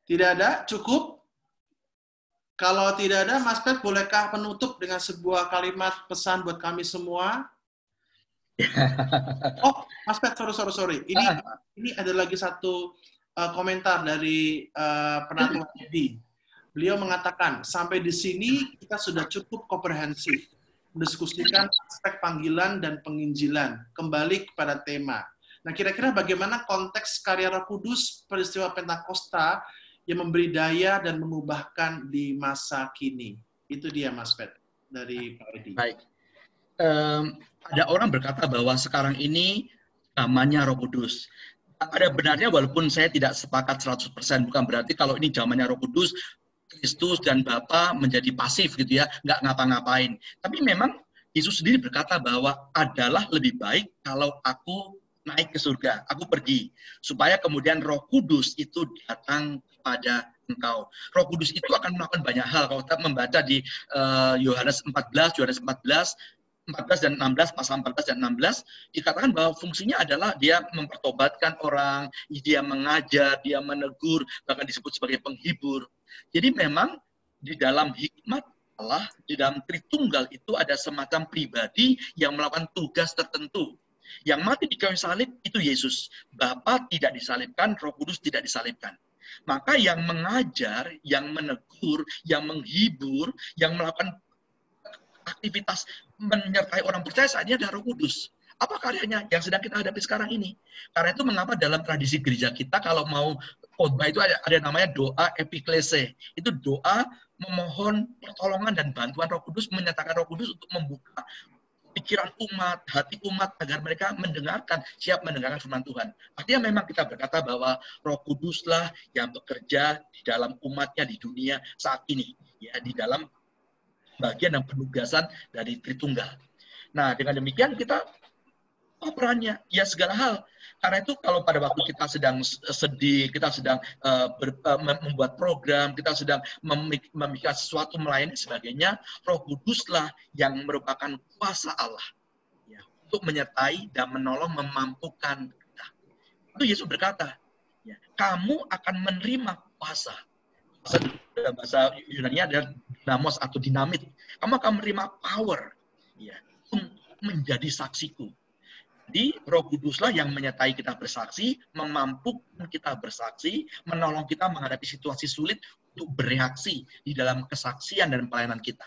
Tidak ada? Cukup? Kalau tidak ada, Mas Pet, bolehkah penutup dengan sebuah kalimat pesan buat kami semua? Oh, Mas Pet, sorry. Ini ada lagi satu komentar dari Penatua Edi. Beliau mengatakan, sampai di sini kita sudah cukup komprehensif mendiskusikan aspek panggilan dan penginjilan, kembali kepada tema. Nah, kira-kira bagaimana konteks karya Roh Kudus peristiwa Pentakosta yang memberi daya dan mengubahkan di masa kini? Itu dia, Mas Pet, dari Pak Edi. Baik. Ada orang berkata bahwa sekarang ini zamannya Roh Kudus. Ada benarnya, walaupun saya tidak sepakat 100%, bukan berarti kalau ini zamannya Roh Kudus, Kristus dan Bapa menjadi pasif gitu ya, nggak ngapa-ngapain. Tapi memang Yesus sendiri berkata bahwa adalah lebih baik kalau aku naik ke surga, aku pergi, supaya kemudian Roh Kudus itu datang kepada engkau. Roh Kudus itu akan melakukan banyak hal. Kalau kita membaca di Yohanes 14 dan 16, pasal 14 dan 16, dikatakan bahwa fungsinya adalah dia mempertobatkan orang, dia mengajar, dia menegur, bahkan disebut sebagai penghibur. Jadi memang di dalam hikmat Allah, di dalam Tritunggal itu ada semacam pribadi yang melakukan tugas tertentu. Yang mati di kayu salib itu Yesus. Bapa tidak disalibkan, Roh Kudus tidak disalibkan. Maka yang mengajar, yang menegur, yang menghibur, yang melakukan aktivitas menyertai orang percaya saat ini ada Roh Kudus. Apa karyanya yang sedang kita hadapi sekarang ini? Karena itu mengapa dalam tradisi gereja kita kalau mau khotbah itu ada namanya doa epiklese. Itu doa memohon pertolongan dan bantuan Roh Kudus, menyatakan Roh Kudus untuk membuka pikiran umat, hati umat agar mereka mendengarkan, siap mendengarkan firman Tuhan. Artinya memang kita berkata bahwa Roh Kuduslah yang bekerja di dalam umatnya di dunia saat ini, ya, di dalam bagian dan penugasan dari Tritunggal. Nah, dengan demikian kita perannya? Ya segala hal. Karena itu kalau pada waktu kita sedang sedih, kita sedang membuat program, kita sedang memikirkan sesuatu melayani sebagainya, Roh Kuduslah yang merupakan kuasa Allah ya, untuk menyertai dan menolong, memampukan kita. Itu Yesus berkata, ya, kamu akan menerima kuasa. Bahasa Yunani adalah dynamos atau dinamit. Kamu akan menerima power ya, untuk menjadi saksiku. Jadi Roh Kuduslah yang menyertai kita bersaksi, memampukan kita bersaksi, menolong kita menghadapi situasi sulit untuk bereaksi di dalam kesaksian dan pelayanan kita.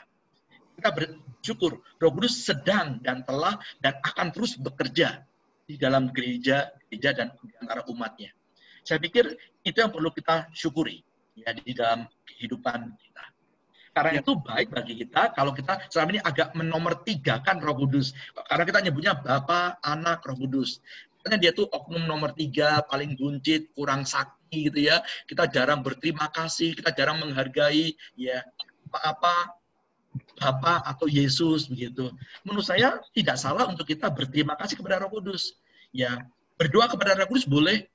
Kita bersyukur Roh Kudus sedang dan telah dan akan terus bekerja di dalam gereja dan di antara umatnya. Saya pikir itu yang perlu kita syukuri ya di dalam kehidupan kita. Karena itu baik bagi kita kalau kita selama ini agak menomor-tigakan Roh Kudus. Karena kita nyebutnya Bapa, Anak, Roh Kudus. Karena dia tuh oknum nomor 3, paling buncit, kurang sakti gitu ya. Kita jarang berterima kasih, kita jarang menghargai ya apa Bapa atau Yesus begitu. Menurut saya tidak salah untuk kita berterima kasih kepada Roh Kudus. Ya, berdoa kepada Roh Kudus boleh,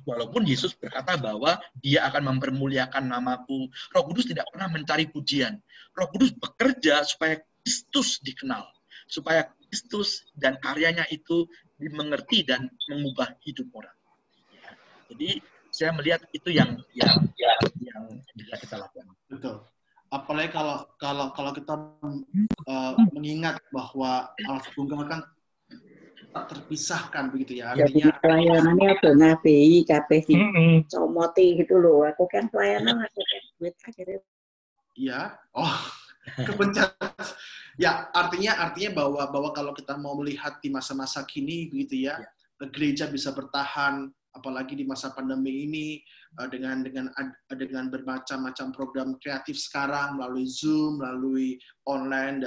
walaupun Yesus berkata bahwa Dia akan mempermuliakan namaku. Roh Kudus tidak pernah mencari pujian. Roh Kudus bekerja supaya Kristus dikenal, supaya Kristus dan karyanya itu dimengerti dan mengubah hidup orang. Ya, jadi saya melihat itu yang bisa kita lakukan. Betul. Apalagi kalau kita mengingat bahwa Allah Tunggal kan tak terpisahkan begitu ya. Artinya pelayanannya tuh ngapi, KPC, comoti gitu loh. Aku kan pelayanan aku kan duit akhirnya. Iya. Oh, kepencet. Ya, artinya bahwa kalau kita mau melihat di masa-masa kini begitu ya, gereja bisa bertahan apalagi di masa pandemi ini dengan bermacam-macam program kreatif sekarang melalui Zoom, melalui online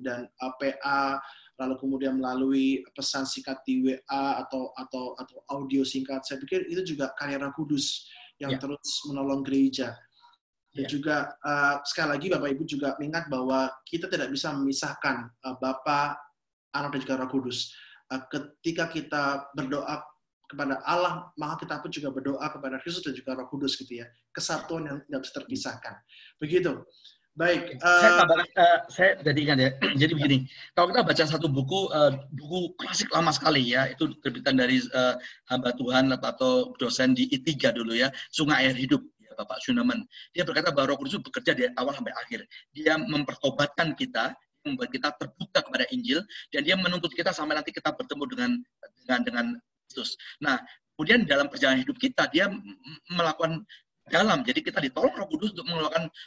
dan PA, lalu kemudian melalui pesan singkat di WA atau audio singkat. Saya pikir itu juga karya Roh Kudus yang terus menolong gereja. Dan juga sekali lagi Bapak Ibu juga ingat bahwa kita tidak bisa memisahkan Bapa, Anak dan juga Roh Kudus. Ketika kita berdoa kepada Allah, maka kita pun juga berdoa kepada Kristus dan juga Roh Kudus gitu ya. Kesatuan yang tidak bisa terpisahkan. Begitu. Baik. Saya jadi ingat ya. Jadi begini, kalau kita baca satu buku klasik lama sekali ya, itu terbitan dari hamba Tuhan atau dosen di I3 dulu ya, Sungai Air Hidup, ya, Bapak Shuneman. Dia berkata bahwa Roh Kudus itu bekerja dari awal sampai akhir. Dia mempertobatkan kita, membuat kita terbuka kepada Injil, dan dia menuntut kita sampai nanti kita bertemu dengan Kristus. Nah, kemudian dalam perjalanan hidup kita, dia melakukan dalam. Jadi kita ditolong Roh Kudus untuk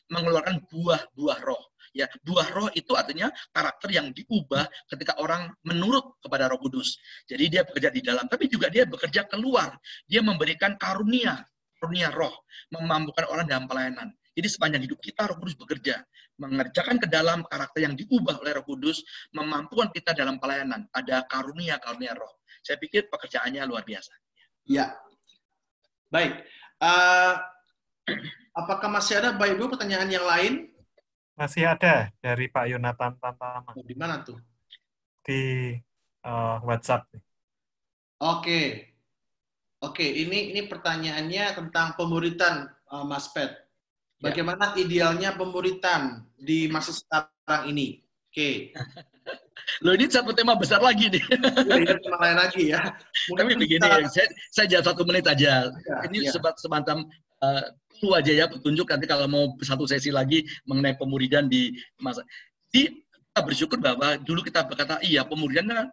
mengeluarkan buah-buah roh. Ya, buah roh itu artinya karakter yang diubah ketika orang menurut kepada Roh Kudus. Jadi dia bekerja di dalam, tapi juga dia bekerja keluar. Dia memberikan karunia roh, memampukan orang dalam pelayanan. Jadi sepanjang hidup kita Roh Kudus bekerja, mengerjakan ke dalam karakter yang diubah oleh Roh Kudus, memampukan kita dalam pelayanan. Ada karunia roh. Saya pikir pekerjaannya luar biasa. Ya, baik. Apakah masih ada Bapak Ibu pertanyaan yang lain? Masih ada dari Pak Yonatan Tantama. Di mana tuh? Di WhatsApp. Oke, ini pertanyaannya tentang pemuritan, Mas Pet. Bagaimana idealnya pemuritan di masa sekarang ini? Oke. Loh, ini satu tema besar lagi nih. Ini tema lain lagi ya. Tapi begini, saya jawab 1 menit aja. Ini semacam itu aja ya petunjuk, nanti kalau mau satu sesi lagi mengenai pemuridan di masa. Jadi kita bersyukur bahwa dulu kita berkata, iya pemuridan kan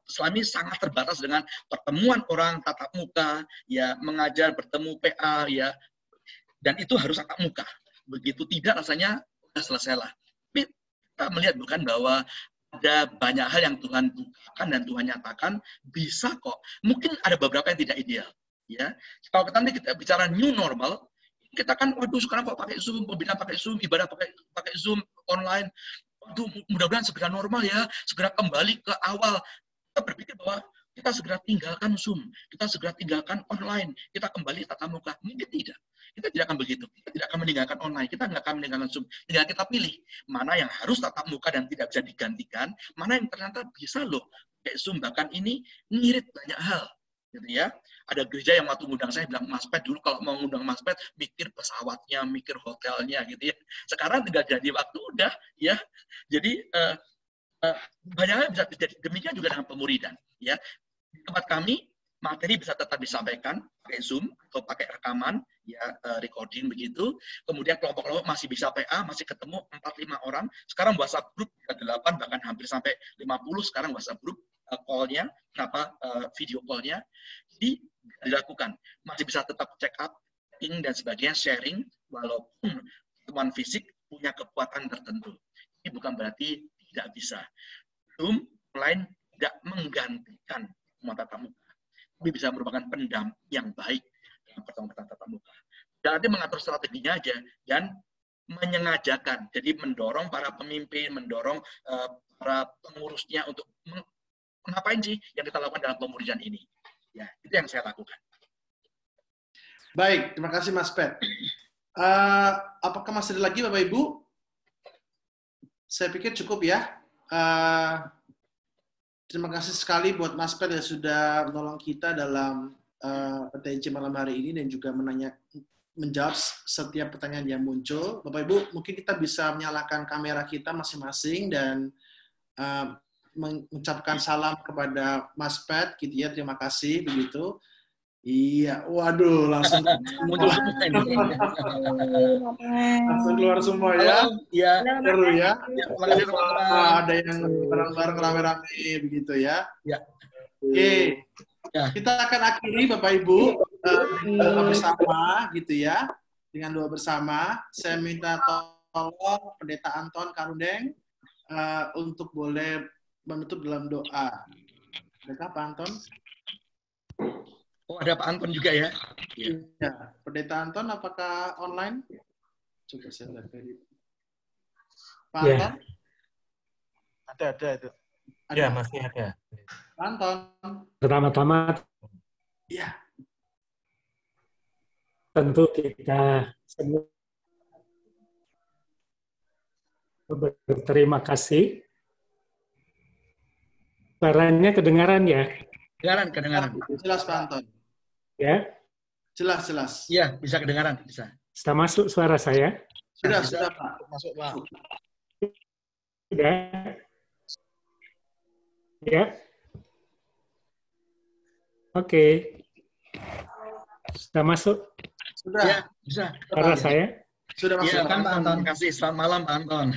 selama ini sangat terbatas dengan pertemuan orang tatap muka, ya mengajar, bertemu PA, ya, dan itu harus tatap muka. Begitu tidak rasanya sudah selesailah. Tapi kita melihat bukan bahwa ada banyak hal yang Tuhan bukakan dan Tuhan nyatakan bisa kok. Mungkin ada beberapa yang tidak ideal. Ya, kalau nanti kita bicara new normal, kita kan, waduh sekarang kok pakai Zoom, pembina pakai Zoom, ibadah pakai Zoom online. Waduh, mudah-mudahan segera normal ya, segera kembali ke awal. Kita berpikir bahwa kita segera tinggalkan Zoom, kita segera tinggalkan online, kita kembali tatap muka. Mungkin tidak. Kita tidak akan begitu. Kita tidak akan meninggalkan online, kita nggak akan meninggalkan Zoom. Tinggal kita pilih mana yang harus tatap muka dan tidak bisa digantikan, mana yang ternyata bisa loh kayak Zoom. Bahkan ini ngirit banyak hal. Gitu ya. Ada gereja yang waktu ngundang saya bilang, Mas Pet dulu kalau mau ngundang Mas Pet mikir pesawatnya, mikir hotelnya gitu ya. Sekarang tinggal jadi waktu udah ya. Jadi banyak hal bisa terjadi. Demikian juga dengan pemuridan ya. Di tempat kami materi bisa tetap disampaikan pakai Zoom atau pakai rekaman ya, recording begitu. Kemudian kelompok-kelompok masih bisa PA, masih ketemu 4-5 orang. Sekarang WhatsApp group 8 bahkan hampir sampai 50 sekarang WhatsApp group call-nya, video call-nya. Jadi dilakukan. Masih bisa tetap check up, dan sebagainya, sharing, walaupun teman fisik punya kekuatan tertentu. Ini bukan berarti tidak bisa. Zoom online tidak menggantikan pertemuan tatap muka, tapi bisa merupakan pendamping yang baik dalam pertemuan tatap muka. Dan nanti mengatur strateginya aja, dan menyengajakan. Jadi mendorong para pemimpin, mendorong para pengurusnya untuk ngapain sih yang kita lakukan dalam pemuridan ini. Ya, itu yang saya lakukan. Baik, terima kasih Mas Pet. Apakah masih ada lagi Bapak Ibu? Saya pikir cukup ya. Terima kasih sekali buat Mas Pet yang sudah menolong kita dalam PTJ malam hari ini dan juga menjawab setiap pertanyaan yang muncul. Bapak Ibu, mungkin kita bisa menyalakan kamera kita masing-masing dan mengucapkan salam kepada Mas Pet, gitu ya. Terima kasih begitu. Iya, waduh, langsung muncul semua ini. Langsung keluar semua ya. Halo, ya. Seru ya. Terima kasih teman-teman. Ada yang bareng-bareng rame-rame begitu ya. Ya. Oke. Ya. Kita akan akhiri Bapak Ibu doa bersama gitu ya. Dengan doa bersama, saya minta tolong Pendeta Anton Karundeng untuk boleh menutup dalam doa. Pendeta Pak Anton? Oh, ada Pak Anton juga ya? Ya, Pendeta Anton apakah online? Coba saya lihat tadi. Pak Anton? Ada itu. Ada. Ya, masih ada. Pak Anton? Pertama-tama Ya. tentu kita semua berterima kasih. Suaranya kedengaran ya? Kedengaran. Jelas Pak Anton. Ya, Jelas. Iya, bisa kedengaran, bisa. sudah masuk suara saya? Sudah Bisa. Pak. Masuk, Pak. Sudah? Ya. Oke. Sudah masuk Sudah. Ya, bisa. suara saya? Sudah masuk. Iya, kan Pak Anton. Terima kasih. Selamat malam, Pak Anton.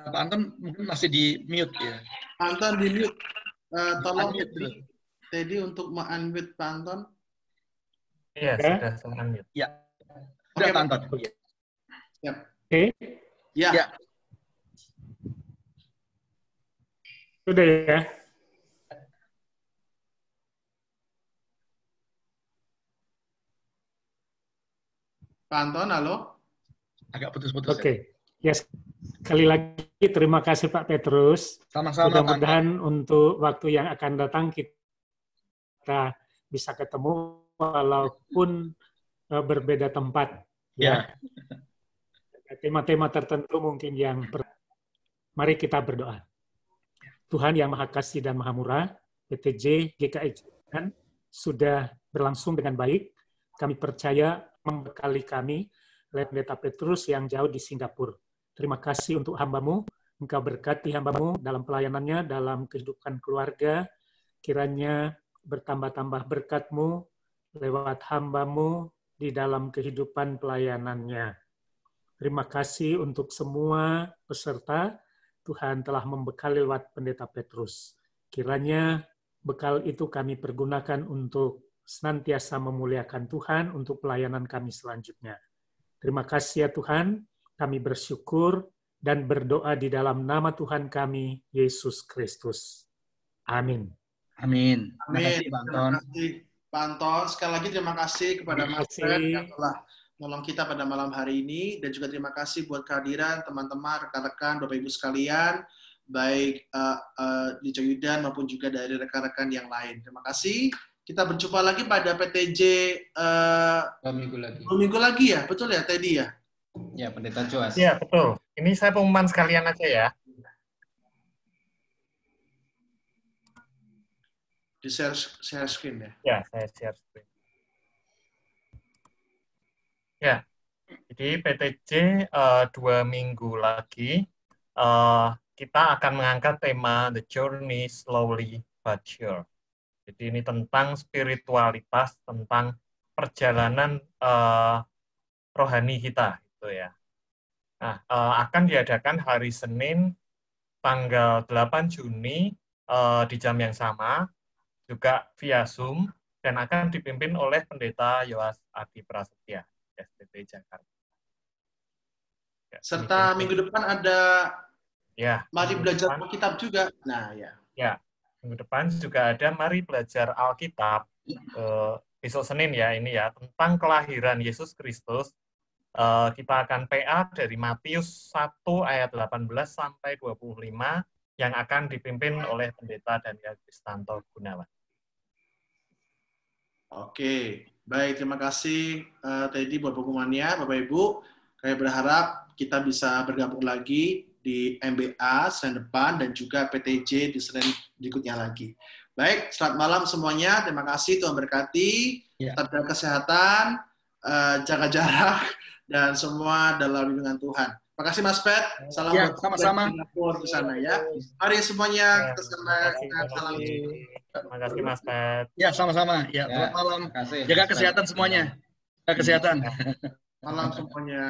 Pak Anton mungkin masih di mute ya. Pak Anton di mute. Tolong Unmute dulu. Teddy untuk unmute Pak Anton. Iya, Ya. sudah saya unmute. Ya. Sudah, Oke, Pak Anton. Oke. Siap. Oke, Ya. Ya. sudah ya. Pak Anton, halo. Agak putus-putus. Ya. Oke. Ya, sekali lagi terima kasih Pak Petrus. Sama-sama, Pak Anton. Mudah-mudahan untuk waktu yang akan datang kita bisa ketemu walaupun berbeda tempat. Ya. Tema-tema tertentu mungkin mari kita berdoa. Tuhan yang Maha Kasih dan Maha Murah, PTJ GKI Jakarta sudah berlangsung dengan baik. Kami percaya membekali kami oleh Pendeta Petrus yang jauh di Singapura. Terima kasih untuk hamba-Mu. Engkau berkati hamba-Mu dalam pelayanannya, dalam kehidupan keluarga. Kiranya bertambah-tambah berkat-Mu lewat hamba-Mu di dalam kehidupan pelayanannya. Terima kasih untuk semua peserta. Tuhan telah membekali lewat Pendeta Petrus. Kiranya bekal itu kami pergunakan untuk senantiasa memuliakan Tuhan untuk pelayanan kami selanjutnya. Terima kasih ya Tuhan. Kami bersyukur dan berdoa di dalam nama Tuhan kami, Yesus Kristus. Amin. Amin. Terima Amin. kasih, Pak Anton. Terima kasih, Pak Anton. Sekali lagi terima kasih kepada Terima Mas kasih. Fred yang telah menolong kita pada malam hari ini. Dan juga terima kasih buat kehadiran teman-teman, rekan-rekan, Bapak Ibu sekalian, baik di Coyudan maupun juga dari rekan-rekan yang lain. Terima kasih. Kita berjumpa lagi pada PTJ 2 minggu lagi. 2 minggu lagi ya? Betul ya, Teddy ya? Ya, Pendeta Joas. Iya, betul. Ini saya pengumuman sekalian aja ya. Di share screen ya? Ya, saya share screen. Ya, jadi PTJ 2 minggu lagi kita akan mengangkat tema The Journey Slowly But Sure. Jadi ini tentang spiritualitas, tentang perjalanan rohani kita, gitu ya. Nah, akan diadakan hari Senin, tanggal 8 Juni di jam yang sama, juga via Zoom, dan akan dipimpin oleh Pendeta Yoas Adi Prasetya, STT Jakarta. Ya, Serta demikian. minggu depan ada Ya. Mari belajar Alkitab juga. Nah, ya. Ya. Minggu depan juga ada Mari Belajar Alkitab. Besok Senin ya ini ya, tentang kelahiran Yesus Kristus. Kita akan PA dari Matius 1 ayat 18 sampai 25 yang akan dipimpin oleh Pendeta Daniel Kristanto Gunawan. Oke, baik, terima kasih Teddy buat pengumumannya, Bapak Ibu. Kami berharap kita bisa bergabung lagi di MBA Senin depan dan juga PTJ di Senin berikutnya lagi. Baik, selamat malam semuanya. Terima kasih, Tuhan berkati. Tetap jaga kesehatan, jaga jarak, dan semua dalam lindungan Tuhan. Terima kasih Mas Pet. Salam ya, buat sama-sama di sana ya. Mari semuanya kita salam. Terima kasih Mas Pet. Ya, sama-sama. Ya, selamat malam. Jaga kesehatan semuanya. Jaga kesehatan. Malam semuanya.